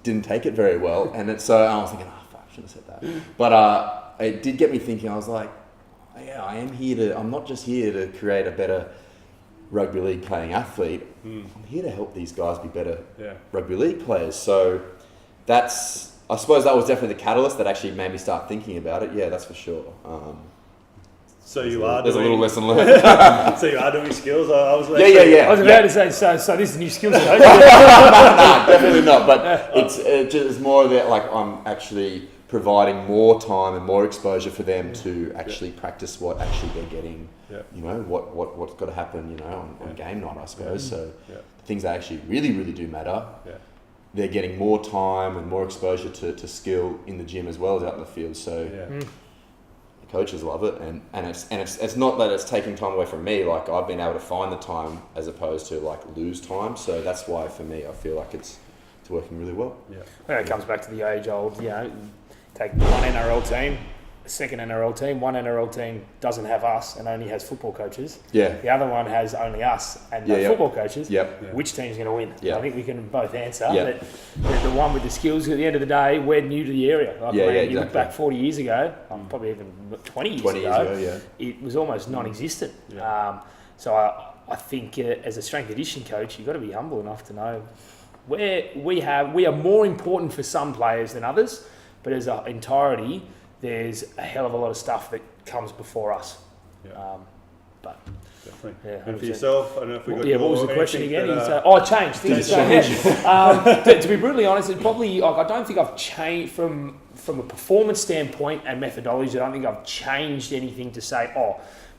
didn't take it very well, and so I was thinking, fuck, I shouldn't have said that. But it did get me thinking. I was like, yeah, I'm not just here to create a better rugby league playing athlete. I'm here to help these guys be better rugby league players. So I suppose that was definitely the catalyst that actually made me start thinking about it. Yeah, that's for sure. There's a little lesson learned. So you are doing skills? I was I was about to say, so this is new skills coach. No, definitely not. But it's more that like I'm actually providing more time and more exposure for them to actually practice what actually they're getting. What's got to happen. On game night, I suppose. So things that actually really, really do matter. They're getting more time and more exposure to skill in the gym as well as out in the field. So. Coaches love it, and it's not that it's taking time away from me. Like I've been able to find the time as opposed to like lose time. So that's why for me I feel like it's working really well. Well, it comes back to the age old. Take one NRL team, a second NRL team. One NRL team doesn't have us and only has football coaches. The other one has only us and no football coaches. Which team's going to win? I think we can both answer. But the one with the skills, at the end of the day, we're new to the area. You look back 40 years ago, probably even 20 years ago, it was almost non-existent. So I think as a strength addition coach, you've got to be humble enough to know where we are more important for some players than others, but as an entirety, there's a hell of a lot of stuff that comes before us. Definitely. Yeah, And for 100%. yourself, I don't know if we got Yeah, what was the question anything again? that, I changed things. To be brutally honest, it's probably I don't think I've changed from a performance standpoint and methodology. I don't think I've changed anything to say,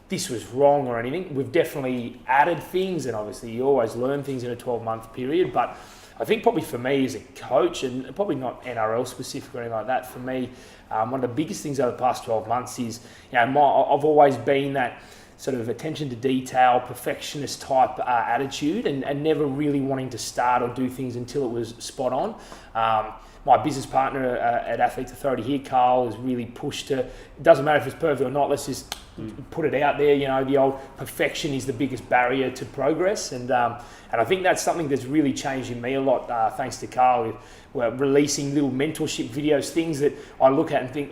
this was wrong or anything. We've definitely added things, and obviously you always learn things in a 12-month period. But I think probably for me as a coach, and probably not NRL specific or anything like that, for me, one of the biggest things over the past 12 months is, I've always been that sort of attention to detail, perfectionist type attitude, and never really wanting to start or do things until it was spot on. My business partner at Athletes Authority here, Carl, has really pushed to, it doesn't matter if it's perfect or not, let's just put it out there. The old perfection is the biggest barrier to progress. And I think that's something that's really changed in me a lot, thanks to Carl. We're releasing little mentorship videos, things that I look at and think,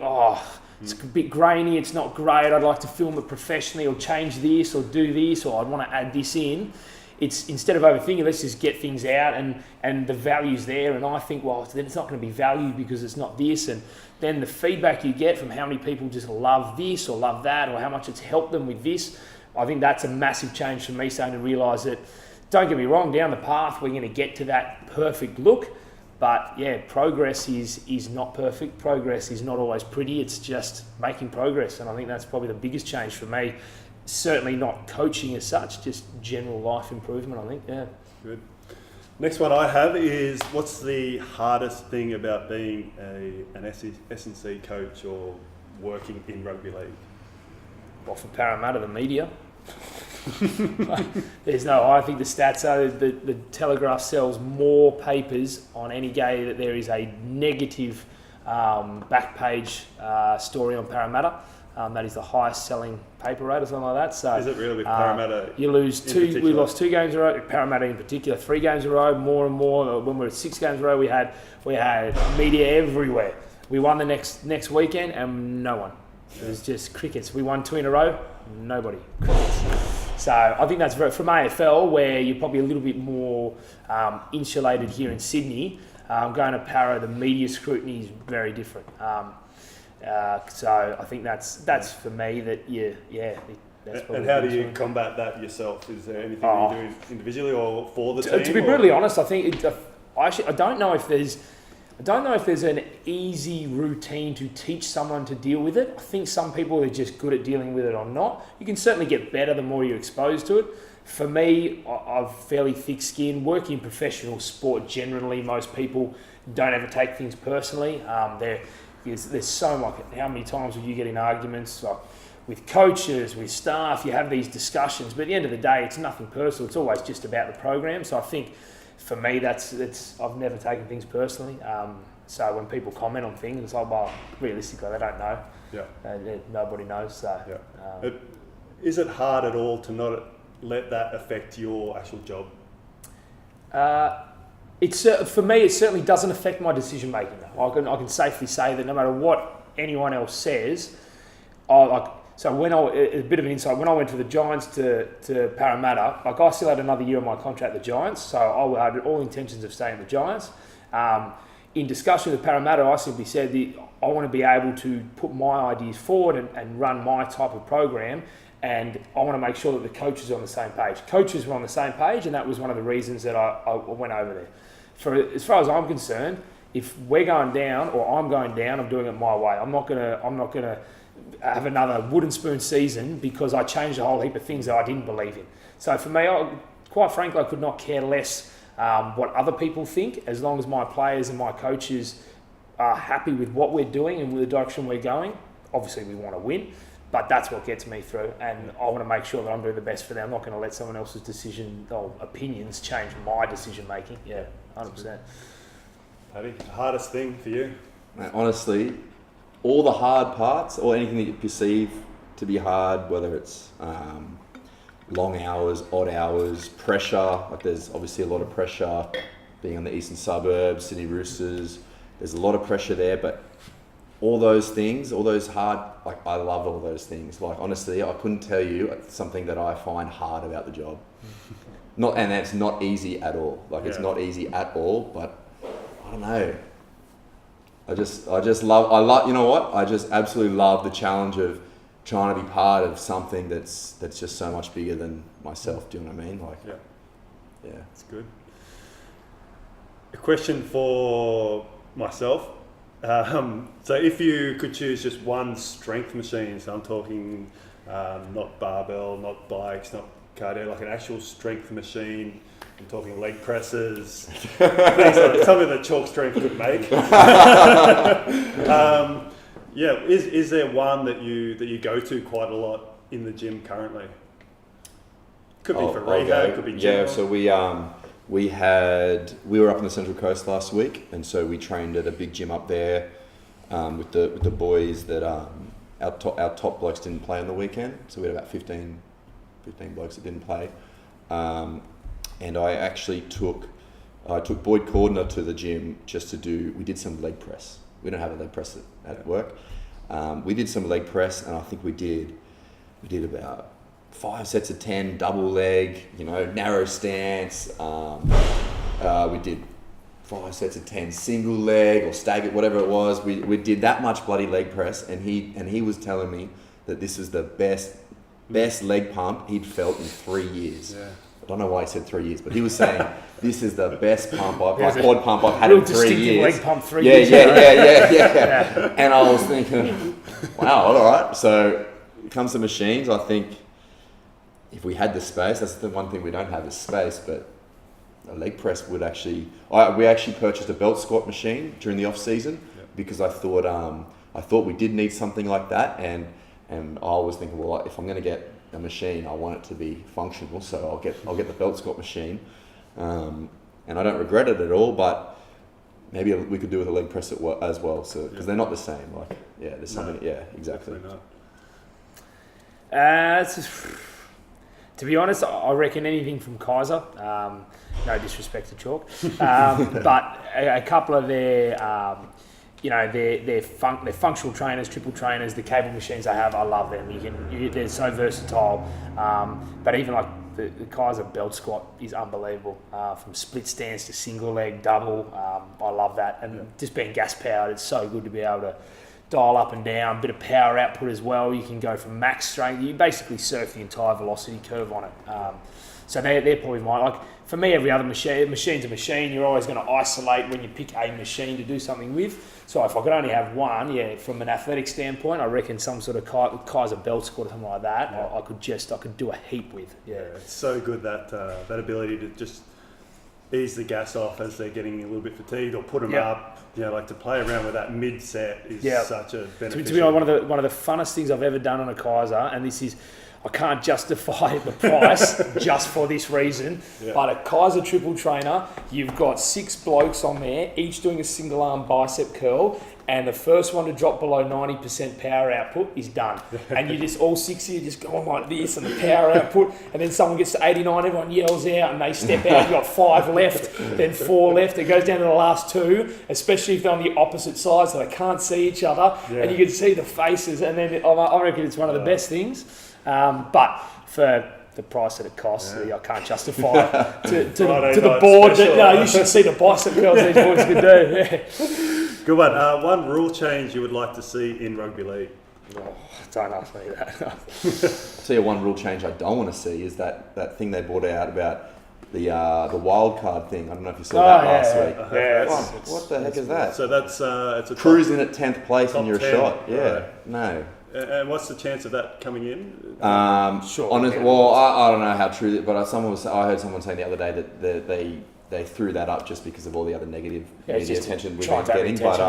it's a bit grainy, it's not great, I'd like to film it professionally, or change this, or do this, or I'd want to add this in. It's instead of overthinking, let's just get things out, and the value's there, and I think, then it's not going to be valued because it's not this, and then the feedback you get from how many people just love this or love that, or how much it's helped them with this, I think that's a massive change for me, starting to realise that, don't get me wrong, down the path we're going to get to that perfect look, but yeah, progress is not perfect, progress is not always pretty, it's just making progress, and I think that's probably the biggest change for me. Certainly not coaching as such, just general life improvement, I think, yeah. Good. Next one I have is, what's the hardest thing about being an S&C coach or working in rugby league? Well, for Parramatta, the media. I think the stats are the Telegraph sells more papers on any day that there is a negative back page story on Parramatta. That is the highest selling paper rate or something like that. So is it really with Parramatta? You lose two. We lost 2 games in a row. Parramatta in particular, 3 games in a row. More and more. When we were at 6 games in a row, we had media everywhere. We won the next weekend, and no one. It was just crickets. We won 2 in a row. Nobody. Crickets. So I think that's from AFL, where you're probably a little bit more insulated here in Sydney. Going to Para, the media scrutiny is very different. So I think that's for me that that's probably. And how do you combat that yourself? Is there anything you do individually or for the team? To be brutally honest, I think I don't know if there's an easy routine to teach someone to deal with it. I think some people are just good at dealing with it or not. You can certainly get better the more you're exposed to it. For me, I've fairly thick skin. Working in professional sport, generally, most people don't ever take things personally. There's so much. How many times will you get in arguments with coaches, with staff? You have these discussions, but at the end of the day, it's nothing personal. It's always just about the program. So I think for me, that's I've never taken things personally. So when people comment on things, it's like, well, realistically, they don't know. Yeah. Nobody knows. So. Yeah. Is it hard at all to not let that affect your actual job? For me, it certainly doesn't affect my decision making. I can safely say that no matter what anyone else says, a bit of an insight, when I went to the Giants to Parramatta, I still had another year on my contract at the Giants, so I had all intentions of staying at the Giants. In discussion with Parramatta, I simply said that I want to be able to put my ideas forward and run my type of program, and I want to make sure that the coaches are on the same page. Coaches were on the same page, and that was one of the reasons that I went over there. As far as I'm concerned, if we're going down or I'm going down, I'm doing it my way. I'm not gonna have another wooden spoon season because I changed a whole heap of things that I didn't believe in. So for me, quite frankly, I could not care less what other people think, as long as my players and my coaches are happy with what we're doing and with the direction we're going. Obviously, we want to win, but that's what gets me through, and I want to make sure that I'm doing the best for them. I'm not going to let someone else's decision or opinions change my decision making. Yeah, 100%. Paddy, the hardest thing for you? Mate, honestly, all the hard parts or anything that you perceive to be hard, whether it's long hours, odd hours, pressure, like there's obviously a lot of pressure being on the eastern suburbs, Sydney Roosters, there's a lot of pressure there, but all those things, all those hard, like I love all those things. Like honestly, I couldn't tell you something that I find hard about the job. And it's not easy at all. Like it's not easy at all, but I don't know. I just love, you know what? I just absolutely love the challenge of trying to be part of something that's just so much bigger than myself. Do you know what I mean? Like, yeah, that's good. A question for myself. So if you could choose just one strength machine, so I'm talking not barbell, not bikes, not cardio, like an actual strength machine. I'm talking leg presses, things like something that chalk strength could make. Is there one that you go to quite a lot in the gym currently? Could be for rehab, could be general. Yeah, so we were up on the Central Coast last week, and so we trained at a big gym up there with the boys that our top blokes didn't play on the weekend, so we had about 15 blokes that didn't play. And I actually took Boyd Cordner to the gym we did some leg press. We don't have a leg press at work. We did some leg press, and I think we did about 5 sets of 10 double leg, narrow stance. We did 5 sets of 10 single leg or staggered, whatever it was. We did that much bloody leg press, and he was telling me that this was the best leg pump he'd felt in 3 years. Yeah. I don't know why he said 3 years, but he was saying this is the best quad pump I've had in 3 years. Leg pump 3 years. Yeah. And I was thinking, wow, all right. So it comes to machines, I think if we had the space, that's the one thing we don't have is space, but a leg press would actually. We actually purchased a belt squat machine during the off season because I thought we did need something like that, and I was thinking, well, if I'm going to get a machine, I want it to be functional, so I'll get the belt squat machine, and I don't regret it at all. But maybe we could do with a leg press as well, so because they're not the same. Like, there's something. Yeah, exactly. To be honest, I reckon anything from Kaiser. No disrespect to chalk, but a couple of their their functional trainers, triple trainers, the cable machines they have, I love them. They're so versatile. But even like the Kaiser belt squat is unbelievable. From split stance to single leg, double, I love that. And just being gas powered, it's so good to be able to dial up and down, a bit of power output as well. You can go from max strength. You basically surf the entire velocity curve on it. So they're probably like for me, every other machine's a machine. You're always going to isolate when you pick a machine to do something with. So if I could only have one, from an athletic standpoint, I reckon some sort of Kaiser belt squat or something like that. I could do a heap with. Yeah, it's so good that ability to just ease the gas off as they're getting a little bit fatigued, or put them up. Like to play around with that mid set is such a beneficial. To be honest, one of the funnest things I've ever done on a Kaiser, and this is, I can't justify the price just for this reason, but a Kaiser triple trainer, you've got 6 blokes on there, each doing a single arm bicep curl, and the first one to drop below 90% power output is done. And you just, all 6 of you just go on like this, and the power output, and then someone gets to 89, everyone yells out, and they step out, you've got 5 left, then 4 left, it goes down to the last 2, especially if they're on the opposite side, so they can't see each other, and you can see the faces, and then I reckon it's one of the best things. But for the price that it costs, I can't justify to the board that you should see the bicep curls these boys can do. Yeah. Good one. One rule change you would like to see in rugby league? Don't ask me that. I'll tell you one rule change I don't want to see is that thing they brought out about the wild card thing. I don't know if you saw that last week. What the heck is that? So that's it's a cruising at 10th place and you're 10, shot. Yeah, right. No. And what's the chance of that coming in? Sure. I don't know how true, but I heard someone saying the other day that they threw that up just because of all the other negative media attention we've been getting. But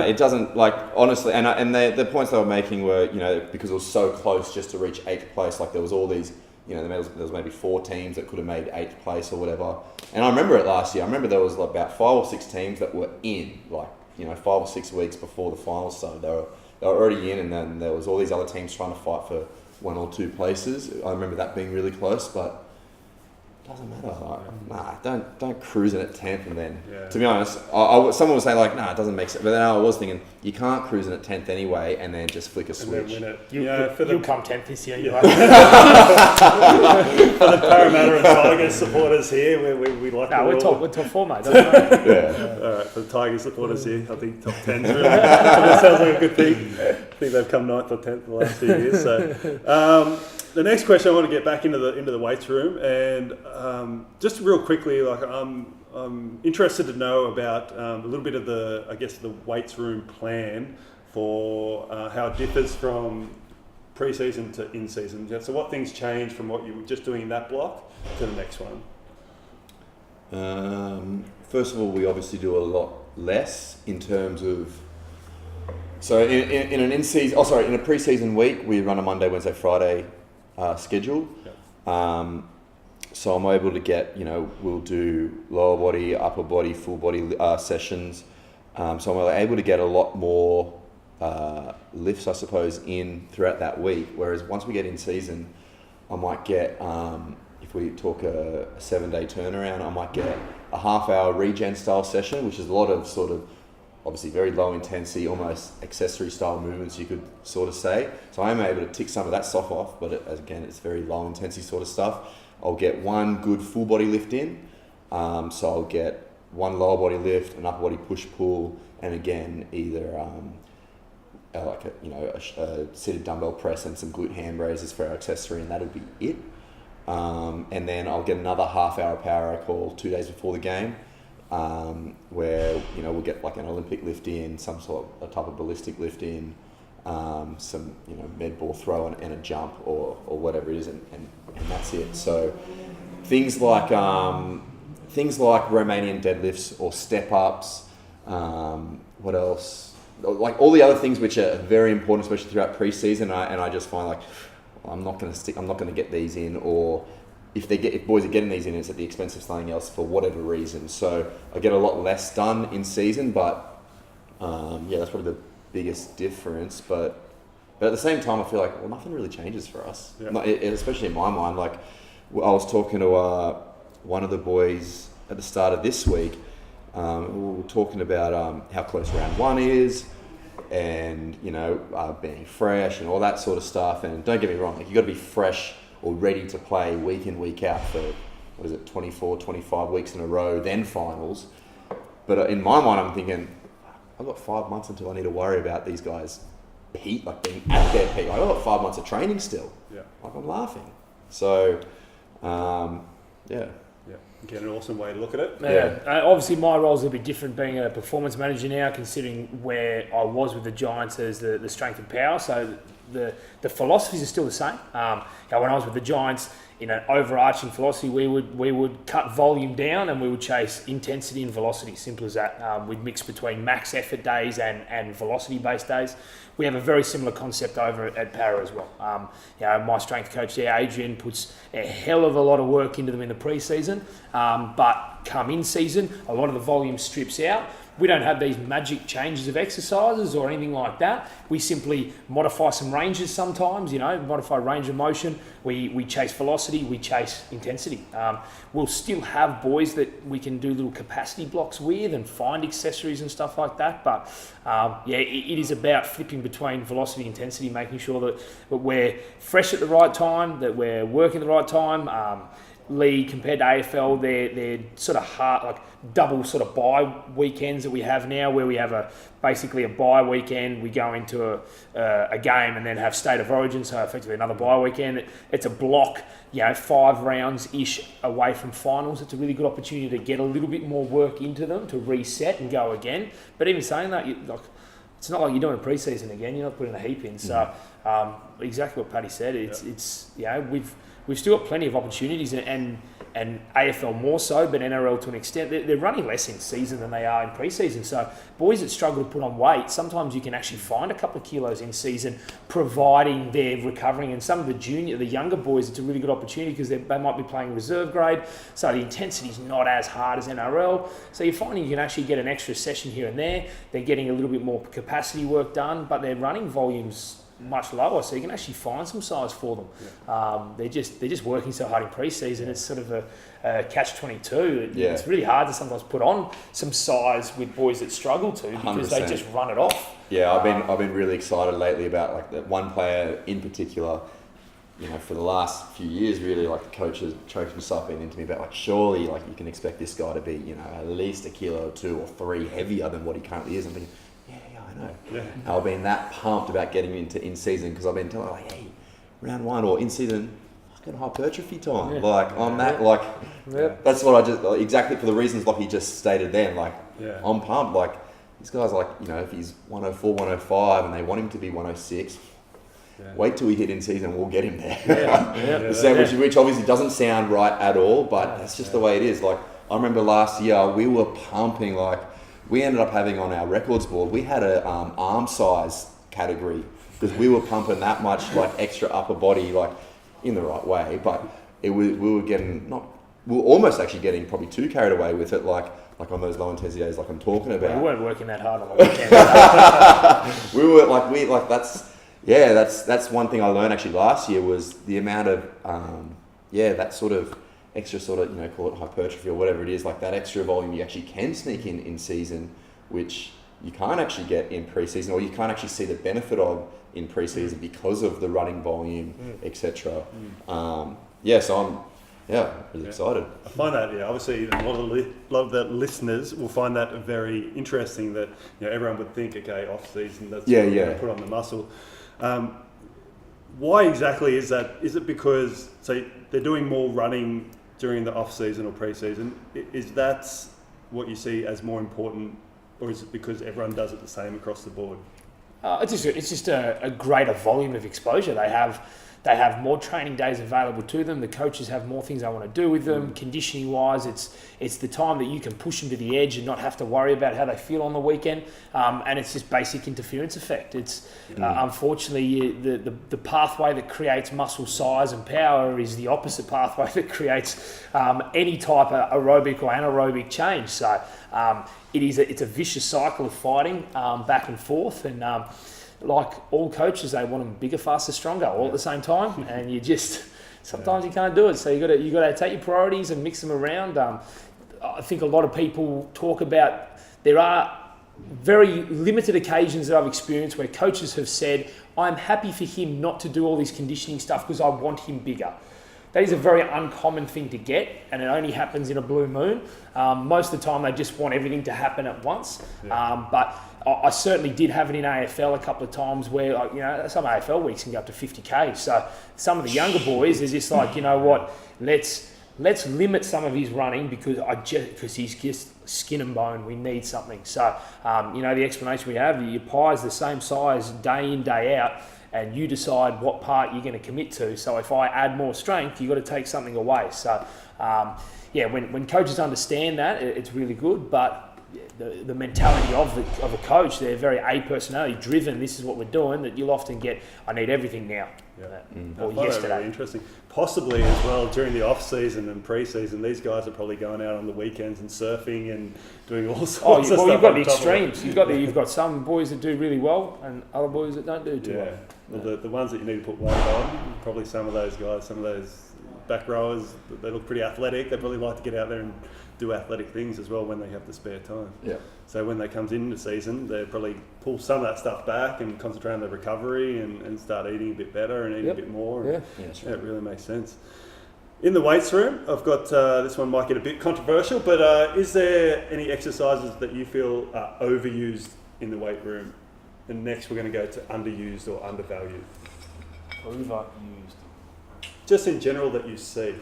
it doesn't, like, honestly, and the points they were making were, because it was so close just to reach 8th place, like there was all these, there was maybe 4 teams that could have made 8th place or whatever. And I remember it last year. I remember there was about 5 or 6 teams that were in, 5 or 6 weeks before the finals started. They were already in, and then there was all these other teams trying to fight for 1 or 2 places. I remember that being really close, but doesn't matter. Like, don't cruise in at 10th and then. Yeah. To be honest, someone would say like, it doesn't make sense. But then I was thinking, you can't cruise in at 10th anyway, and then just flick a switch. And then win it. You'll come 10th this year. For the Parramatta and Tigers supporters here, we like. No, we're top 4, mate. Doesn't matter. Yeah. All right, for the Tigers supporters here, I think top 10 is really. That sounds like a good thing. I think they've come 9th or 10th the last few years. So, the next question I want to get back into the weights room, and just real quickly, like I'm interested to know about a little bit of the weights room plan for how it differs from pre-season to in-season. So what things change from what you were just doing in that block to the next one? First of all, we obviously do a lot less in terms of. So in an in-season, in a pre-season week, we run a Monday, Wednesday, Friday schedule. Yep. So I'm able to get, we'll do lower body, upper body, full body sessions. So I'm able to get a lot more lifts, I suppose, in throughout that week. Whereas once we get in season, I might get, if we talk a 7-day turnaround, I might get a half-hour regen style session, which is a lot of sort of obviously very low intensity, almost accessory style movements, you could sort of say. So I'm able to tick some of that stuff off, but again, it's very low intensity sort of stuff. I'll get one good full body lift in. So I'll get one lower body lift, an upper body push pull, and again, either a seated dumbbell press and some glute hand raises for our accessory, and that'll be it. And then I'll get another half-hour power I call 2 days before the game, where we'll get like an Olympic lift in, some sort of a type of ballistic lift in, some med ball throw and a jump or whatever it is, and that's it. So things like Romanian deadlifts or step ups, what else? Like all the other things which are very important, especially throughout pre-season, and I just find like I'm not going to get these in, or if boys are getting these in, it's at the expense of something else for whatever reason. So I get a lot less done in season, but that's probably the biggest difference. But at the same time, I feel like nothing really changes for us. Yeah. Especially in my mind. Like I was talking to one of the boys at the start of this week. We were talking about how close round 1 is, and being fresh and all that sort of stuff. And don't get me wrong, like you got to be fresh or ready to play week in, week out for 24, 25 weeks in a row, then finals. But in my mind, I'm thinking, I've got 5 months until I need to worry about these guys peak, like being at their peak. I've got 5 months of training still. Yeah. Like I'm laughing. So, yeah. Again, an awesome way to look at it. Yeah. Obviously, my role is a bit different being a performance manager now, considering where I was with the Giants as the strength and power. So the philosophies are still the same. When I was with the Giants, in an overarching philosophy, we would cut volume down and we would chase intensity and velocity. Simple as that. We'd mix between max effort days and velocity-based days. We have a very similar concept over at Para as well. My strength coach there, Adrian, puts a hell of a lot of work into them in the pre-season, but come in season, a lot of the volume strips out. We don't have these magic changes of exercises or anything like that. We simply modify some ranges sometimes, modify range of motion. We chase velocity, we chase intensity. We'll still have boys that we can do little capacity blocks with and find accessories and stuff like that. But it is about flipping between velocity and intensity, making sure that we're fresh at the right time, that we're working at the right time. League compared to AFL, they're sort of hard, like double sort of bye weekends that we have now, where we have basically a bye weekend, we go into a game and then have state of origin, so effectively another bye weekend. It's a block, 5 rounds ish away from finals. It's a really good opportunity to get a little bit more work into them, to reset and go again. But even saying that, it's not like you're doing a pre-season again. You're not putting a heap in. So exactly what Paddy said. It's we've still got plenty of opportunities, and AFL more so, but NRL to an extent. They're running less in season than they are in pre-season. So boys that struggle to put on weight, sometimes you can actually find a couple of kilos in season, providing they're recovering. And some of the younger boys, it's a really good opportunity because they might be playing reserve grade, so the intensity's not as hard as NRL. So you're finding you can actually get an extra session here and there. They're getting a little bit more capacity work done, but they're running volumes much lower, so you can actually find some size for them. They're just working so hard in pre-season. It's sort of a catch-22. It's really hard to sometimes put on some size with boys that struggle to because 100%. they just run it off. Yeah, I've been really excited lately about like that one player in particular. You know, for the last few years, really, like the coaches start being into me about like, surely, like you can expect this guy to be, you know, at least a kilo or 2 or 3 heavier than what he currently is. I'm thinking, yeah, I know. Yeah. And I've been that pumped about getting into in season because I've been telling like, hey, round 1 or in season, fucking hypertrophy time. Yeah. Like on that, like that's what I just like, exactly for the reasons like he just stated then. Like I'm pumped. Like this guy's like, you know, if he's 104, 105, and they want him to be 106. Wait till we hit in season, we'll get him there. Which obviously doesn't sound right at all, but that's just the way it is. Like I remember last year, we were pumping. Like we ended up having on our records board, we had a arm size category because we were pumping that much like extra upper body, like in the right way. But we were almost actually getting probably too carried away with it, like on those low intensity days, like I'm talking about. We weren't working that hard on the weekend. That's one thing I learned actually last year was the amount of that sort of extra sort of, you know, call it hypertrophy or whatever it is, like that extra volume you actually can sneak in season, which you can't actually get in pre-season, or you can't actually see the benefit of in pre-season because of the running volume, etc. So I'm really excited. I find that obviously a lot of the listeners will find that very interesting. That, you know, everyone would think, okay, off season, that's when we're going to put on the muscle. Why exactly is that? Is it because they're doing more running during the off season or pre-season? Is that what you see as more important, or is it because everyone does it the same across the board? It's just a greater volume of exposure. They have more training days available to them. The coaches have more things they want to do with them. Conditioning wise, it's the time that you can push them to the edge and not have to worry about how they feel on the weekend. And it's just basic interference effect. It's unfortunately the pathway that creates muscle size and power is the opposite pathway that creates any type of aerobic or anaerobic change. So it's a vicious cycle of fighting back and forth, and like all coaches, they want them bigger, faster, stronger, all at the same time, and you just sometimes you can't do it. So you got to take your priorities and mix them around. I think a lot of people talk about there are very limited occasions that I've experienced where coaches have said, "I'm happy for him not to do all this conditioning stuff because I want him bigger." That is a very uncommon thing to get, and it only happens in a blue moon. Most of the time, they just want everything to happen at once. But I certainly did have it in AFL a couple of times where, like, you know, some AFL weeks can go up to 50k. So some of the younger boys are just like, you know what, let's limit some of his running because he's just skin and bone. We need something. So you know, the explanation we have, your pie is the same size day in, day out, and you decide what part you're going to commit to. So if I add more strength, you've got to take something away. So when coaches understand that, it's really good. But the mentality of a coach, they're very personality driven. This is what we're doing. That you'll often get, I need everything now. Or yesterday. Really interesting. Possibly as well during the off season and pre-season, these guys are probably going out on the weekends and surfing and doing all sorts of stuff. You've got the extremes. You've got some boys that do really well and other boys that don't do too well. Well, the ones that you need to put weight on, probably some of those guys, some of those back rowers, they look pretty athletic. They probably like to get out there and do athletic things as well when they have the spare time. So when they comes into season, they probably pull some of that stuff back and concentrate on their recovery and start eating a bit better and eating a bit more. Right. It really makes sense. In the weights room, I've got this one might get a bit controversial, but is there any exercises that you feel are overused in the weight room? And next we're going to go to underused or undervalued. Overused. Just in general that you see.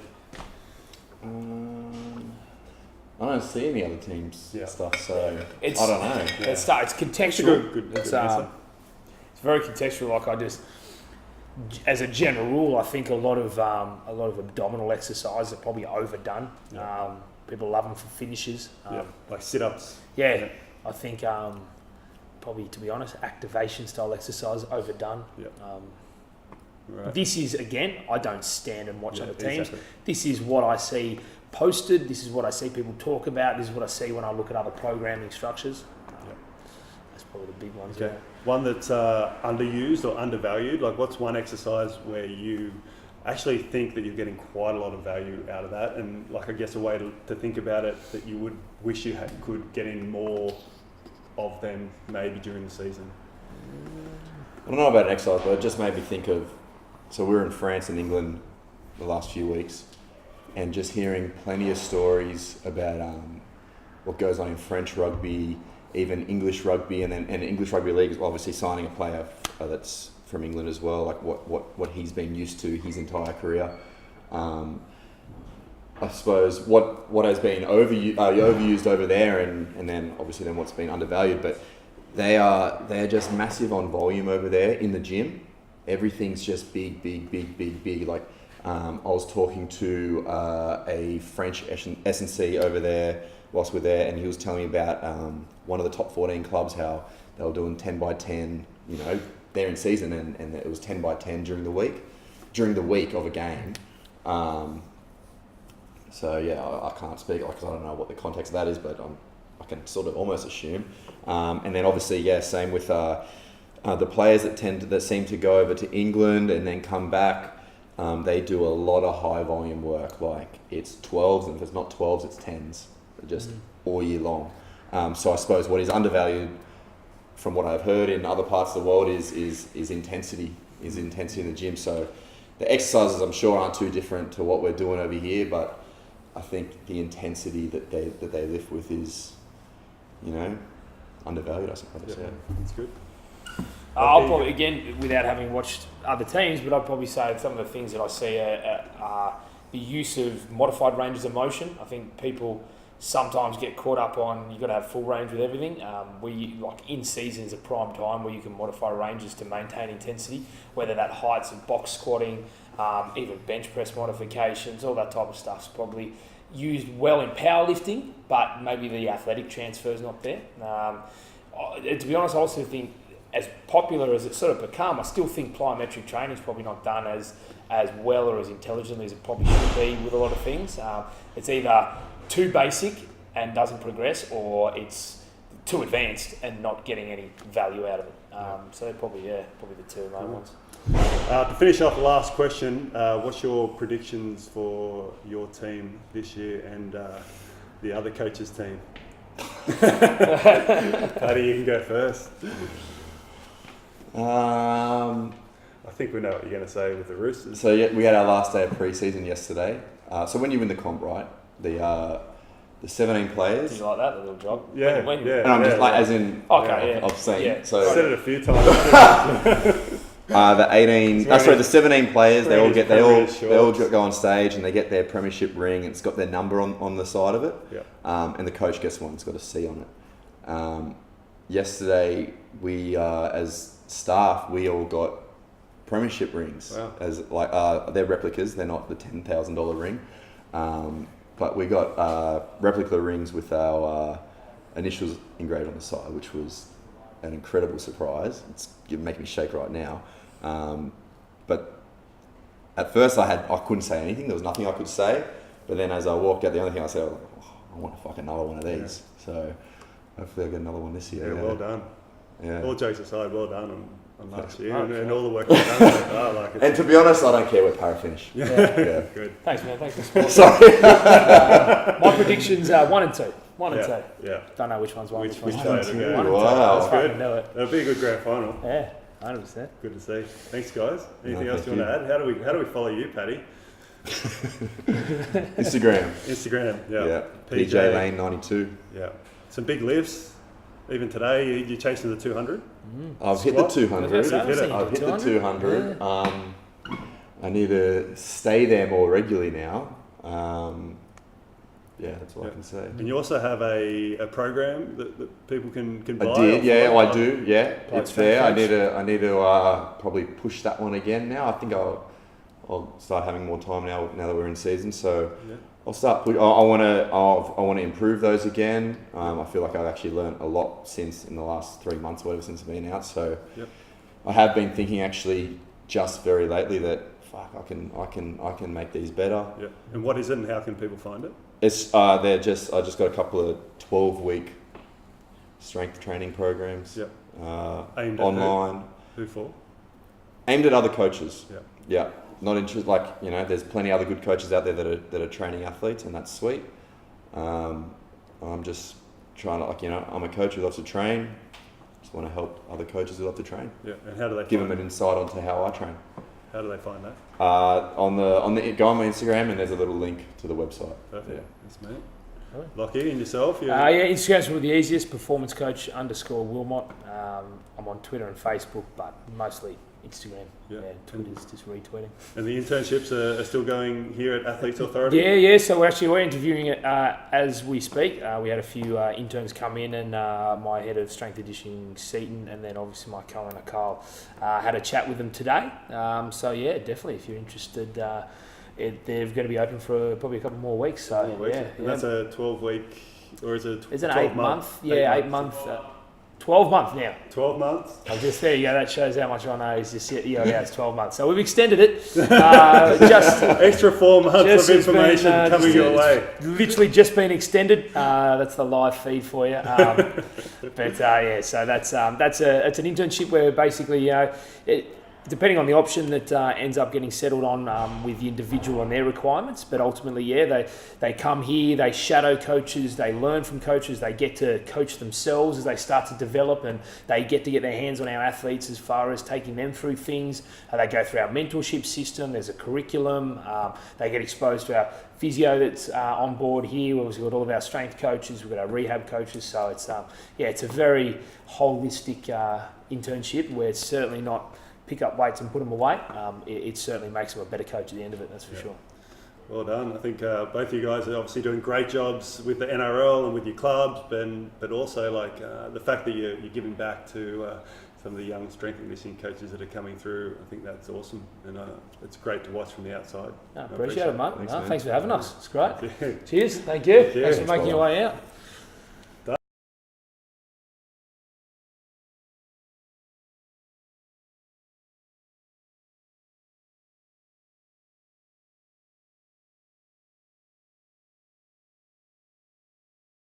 I don't see any other teams stuff, so I don't know. It's contextual. Good it's answer. very contextual. Like I just, as a general rule, I think a lot of abdominal exercises are probably overdone. People love them for finishes. Like sit-ups. I think probably, to be honest, activation style exercise overdone. Right. This is, again, I don't stand and watch other teams. Exactly. This is what I see posted. This is what I see people talk about. This is what I see when I look at other programming structures. probably the big ones. Okay. One that's underused or undervalued. Like, what's one exercise where you actually think that you're getting quite a lot of value out of that, and like I guess a way to think about it that you would wish you could get in more of them maybe during the season? I don't know about an exercise, but it just made me think of. So we were in France and England the last few weeks, and just hearing plenty of stories about what goes on in French rugby, even English rugby, and English Rugby League is obviously signing a player that's from England as well, like what he's been used to his entire career. I suppose what has been overused over there, and then obviously then what's been undervalued, but they're just massive on volume over there in the gym. Everything's just big. Like I was talking to a French S&C over there whilst we're there, and he was telling me about one of the top 14 clubs, how they were doing 10 by 10, you know, they're in season, and it was 10 by 10 during the week of a game. So yeah, I can't speak because I don't know what the context of that is, but I can sort of almost assume. And then obviously, yeah, same with the players that seem to go over to England and then come back. They do a lot of high volume work. Like it's 12s, and if it's not 12s, it's 10s, just all year long. So I suppose what is undervalued, from what I've heard in other parts of the world, is intensity in the gym. So the exercises, I'm sure, aren't too different to what we're doing over here, but I think the intensity that they lift with is, you know, undervalued, I suppose. Yeah, that's good. I'll probably, again, without having watched other teams, but I'd probably say some of the things that I see are the use of modified ranges of motion. I think people sometimes get caught up on you've got to have full range with everything. Like in season is a prime time where you can modify ranges to maintain intensity, whether that heights of box squatting, even bench press modifications, all that type of stuff's probably used well in powerlifting, but maybe the athletic transfer is not there. To be honest, I also think, as popular as it's sort of become, I still think plyometric training is probably not done as well or as intelligently as it probably should be with a lot of things. It's either too basic and doesn't progress, or it's too advanced and not getting any value out of it. So they're probably the two main ones. To finish off the last question, what's your predictions for your team this year and the other coaches' team? Paddy, you can go first. I think we know what you're going to say with the Roosters. So yeah, we had our last day of preseason yesterday. So when you win the comp, right, the 17 players. Did you like that little job? Yeah, And I'm just like, as in, okay, I've seen. Yeah. So I said it a few times. the 17 players, they all shorts. go on stage and they get their premiership ring. It's got their number on the side of it. Yeah. And the coach gets one. It's got a C on it. Yesterday, we as staff, we all got premiership rings. Wow. As like they're replicas. They're not the $10,000 ring. But we got replica rings with our initials engraved on the side, which was an incredible surprise. It's making me shake right now. But at first I couldn't say anything. There was nothing I could say. But then as I walked out, the only thing I said was, I want to fuck another one of these. Yeah. So hopefully I'll get another one this year. Yeah, well done. Yeah. All jokes aside, well done on last year and all the work you've done so far. And to be honest, I don't care where para finish. Yeah. Good. Thanks, man. Thanks for the support. Sorry. My predictions are 1 and 2. 1 and 2. Yeah. Don't know which one's one. Which one's way to go. 1 and 2. Wow. Let's fucking know it. It'll be a good grand final. Yeah, 100%. Good to see. Thanks, guys. Anything else thank you want to add? How do we follow you, Paddy? Instagram. Yeah. PJ Lane 92. Yeah. Some big lifts. Even today, you chased to the 200. I've hit the 200. I've hit the 200. Yeah. I need to stay there more regularly now. Yeah, that's all I can say. And you also have a program that people can buy. I did, yeah, I do, yeah. It's there. I Coach. need to probably push that one again now. I think I'll start having more time now that we're in season. So Yeah. I'll start. I want to improve those again. I feel like I've actually learned a lot in the last 3 months or whatever since I've been out. So Yep. I have been thinking actually just very lately that fuck, I can make these better. Yeah. And what is it and how can people find it? It's I just got a couple of 12-week strength training programs. Yep. Aimed at online. Who for? Aimed at other coaches. Yeah. Yeah. Not interested, like, you know, there's plenty of other good coaches out there that are training athletes, and that's sweet. I'm just trying to, like, you know, I'm a coach who loves to train. Just want to help other coaches who love to train. Yeah, and how do they give them an insight onto how I train? How do they find that? Go on my Instagram, and there's a little link to the website. Perfect. Yeah. That's me. Lockie, and yourself? Yeah, Instagram's probably the easiest. Performance coach _Wilmot. I'm on Twitter and Facebook, but mostly Instagram. Yeah. Twitter's just retweeting. And the internships are still going here at Athletes Authority? Yeah. So we're interviewing it as we speak. We had a few interns come in, and my head of strength conditioning, Seaton, and then obviously my co-owner, Carl, had a chat with them today. So yeah, definitely, if you're interested, they're going to be open for probably a couple more weeks. So And that's a 12-week, or is it? It's an 12 8-month. Yeah, 8 month. 12 months now. 12 months? There you go, that shows how much I know. It's 12 months. So we've extended it. Just extra 4 months of information coming your way. Literally just been extended. That's the live feed for you. So that's it's an internship where basically, depending on the option that ends up getting settled on with the individual and their requirements, but ultimately, they come here, they shadow coaches, they learn from coaches, they get to coach themselves as they start to develop, and they get their hands on our athletes as far as taking them through things. They go through our mentorship system, there's a curriculum, they get exposed to our physio that's on board here. We've got all of our strength coaches, we've got our rehab coaches, so it's a very holistic internship where it's certainly not pick up weights and put them away. It certainly makes them a better coach at the end of it, that's for sure. Well done. I think both of you guys are obviously doing great jobs with the NRL and with your clubs, but also the fact that you're giving back to some of the young strength and conditioning coaches that are coming through. I think that's awesome, and it's great to watch from the outside. Appreciate it, mate. Thanks for having us. It's great. Thank you. Cheers. Thank you. Thank you. Thanks for making your way out.